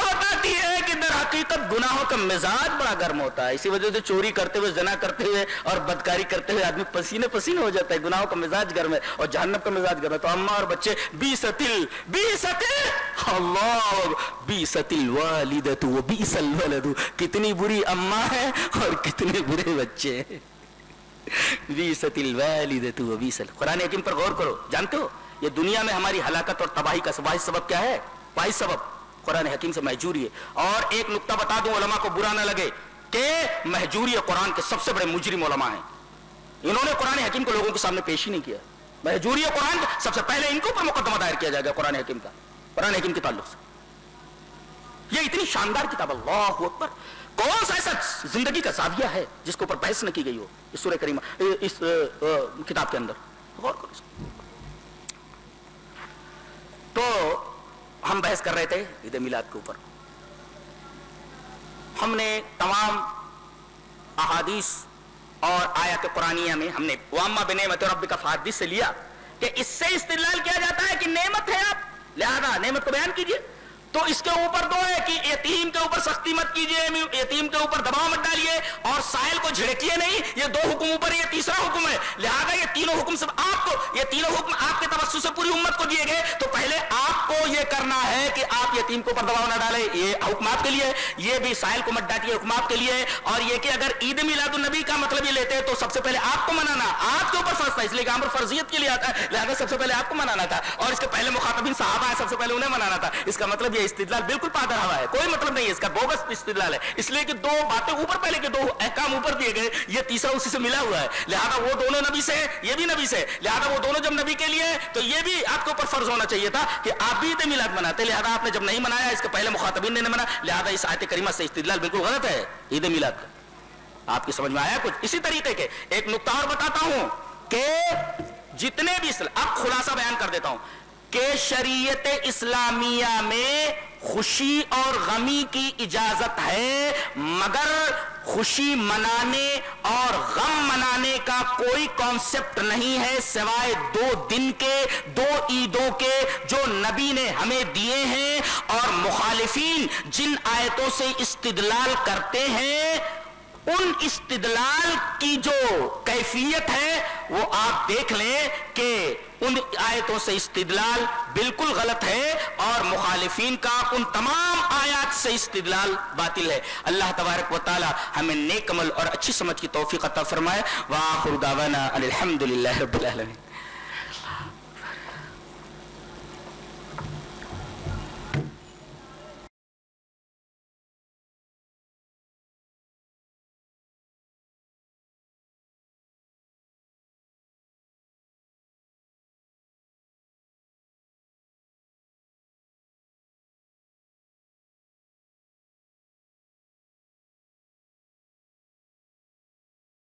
بتاتی ہے کہ در حقیقت گناہوں کا مزاج بڑا گرم ہوتا ہے، اسی وجہ سے چوری کرتے ہوئے، زنا کرتے ہوئے اور بدکاری کرتے ہوئے آدمی پسینے پسینے ہو جاتا ہے، گناہوں کا مزاج گرم ہے اور جہنم کا مزاج گرم ہے۔ تو اماں اور بچے بیست الوالدۃ و بیس الولد، کتنی بری اماں ہے اور کتنے برے بچے ہیں۔ بیست الوالدۃ و بیس، قرآن حکیم پر غور کرو۔ جانتے ہو یہ دنیا میں ہماری ہلاکت اور تباہی کا واحد سبب کیا ہے؟ واحد سبب قرآن حکیم سے مہجوری ہے۔ اور ایک نقطہ بتا دوں علماء کو برا نہ لگے کہ مہجوری قرآن کے سب سے بڑے مجرم علماء ہیں، انہوں نے قرآن حکیم کو لوگوں کے سامنے پیش ہی نہیں کیا۔ مہجوری قرآن سب سے پہلے ان کے اوپر مقدمہ دائر کیا جائے گا قرآن حکیم کا، قرآن حکیم کے تعلق سے۔ یہ اتنی شاندار کتاب، اللہ اکبر، کون سا ایسا زندگی کا زاویہ ہے جس کے اوپر بحث نہ کی گئی ہو اس سورہ کریمہ، اس کتاب کے اندر؟ غور کرو۔ تو ہم بحث کر رہے تھے عید میلاد کے اوپر، ہم نے تمام احادیث اور آیات قرآنیہ میں ہم نے وَأَمَّا بِنِعْمَتِ رَبِّكَ فَحَدِّثْ سے لیا کہ اس سے استدلال کیا جاتا ہے کہ نعمت ہے آپ، لہذا نعمت کو بیان کیجئے۔ تو اس کے اوپر دو ہے کہ یتیم کے اوپر سختی مت کیجئے، یتیم کے اوپر دباؤ مت ڈالیے اور سائل کو جھڑکیے نہیں، یہ دو حکم اوپر، یہ تیسرا حکم ہے۔ لہذا یہ تینوں حکم سے آپ کو، یہ تینوں حکم آپ کے توسط سے پوری امت کو دیے گئے، تو پہلے آپ کو یہ کرنا ہے کہ آپ یتیم کے اوپر دباؤ نہ ڈالیں، یہ حکم آپ کے لیے، یہ بھی سائل کو مت ڈانٹیے، حکم آپ کے لیے۔ اور یہ کہ اگر عید میلاد النبی کا مطلب یہ لیتے تو سب سے پہلے آپ کو منانا آپ کے اوپر فرض تھا، اس لیے کہ امر فرضیت کے لیے آتا ہے، لہذا سب سے پہلے آپ کو منانا تھا، اور اس کے پہلے مخاطبین صحابہ ہیں، سب سے پہلے انہیں منانا تھا۔ اس کا مطلب یہ استدلال بالکل پادر ہوا ہے، کوئی مطلب نہیں ہے اس کا، بوگس استدلال ہے، اس لیے کہ دو باتیں اوپر، پہلے کے دو احکام اوپر دیے گئے، یہ تیسرا اسی سے ملا ہوا ہے، لہذا وہ دونوں نبی سے، یہ بھی نبی سے، لہذا وہ دونوں جب نبی کے لیے تو یہ بھی آپ کے اوپر فرض ہونا چاہیے تھا کہ آپ بھی عید میلاد مناتے، لہذا آپ نے جب نہیں منایا، اس کے پہلے مخاطبین نے منایا، لہذا اس آیت کریمہ سے استدلال بالکل غلط ہے عید میلاد کا۔ آپ کی سمجھ میں آیا کچھ؟ اسی طریقے کے ایک نقطہ اور بتاتا ہوں کہ جتنے بھی اب خلاصہ بیان کر دیتا ہوں کہ شریعت اسلامیہ میں خوشی اور غمی کی اجازت ہے، مگر خوشی منانے اور غم منانے کا کوئی کانسیپٹ نہیں ہے سوائے 2 دن کے، 2 عیدوں کے جو نبی نے ہمیں دیے ہیں۔ اور مخالفین جن آیتوں سے استدلال کرتے ہیں ان استدلال کی جو کیفیت ہے وہ آپ دیکھ لیں کہ ان آیتوں سے استدلال بالکل غلط ہے اور مخالفین کا ان تمام آیات سے استدلال باطل ہے۔ اللہ تبارک و تعالی ہمیں نیک عمل اور اچھی سمجھ کی توفیق عطا فرمائے۔ وآخر دعوانا الحمدللہ رب العالمین۔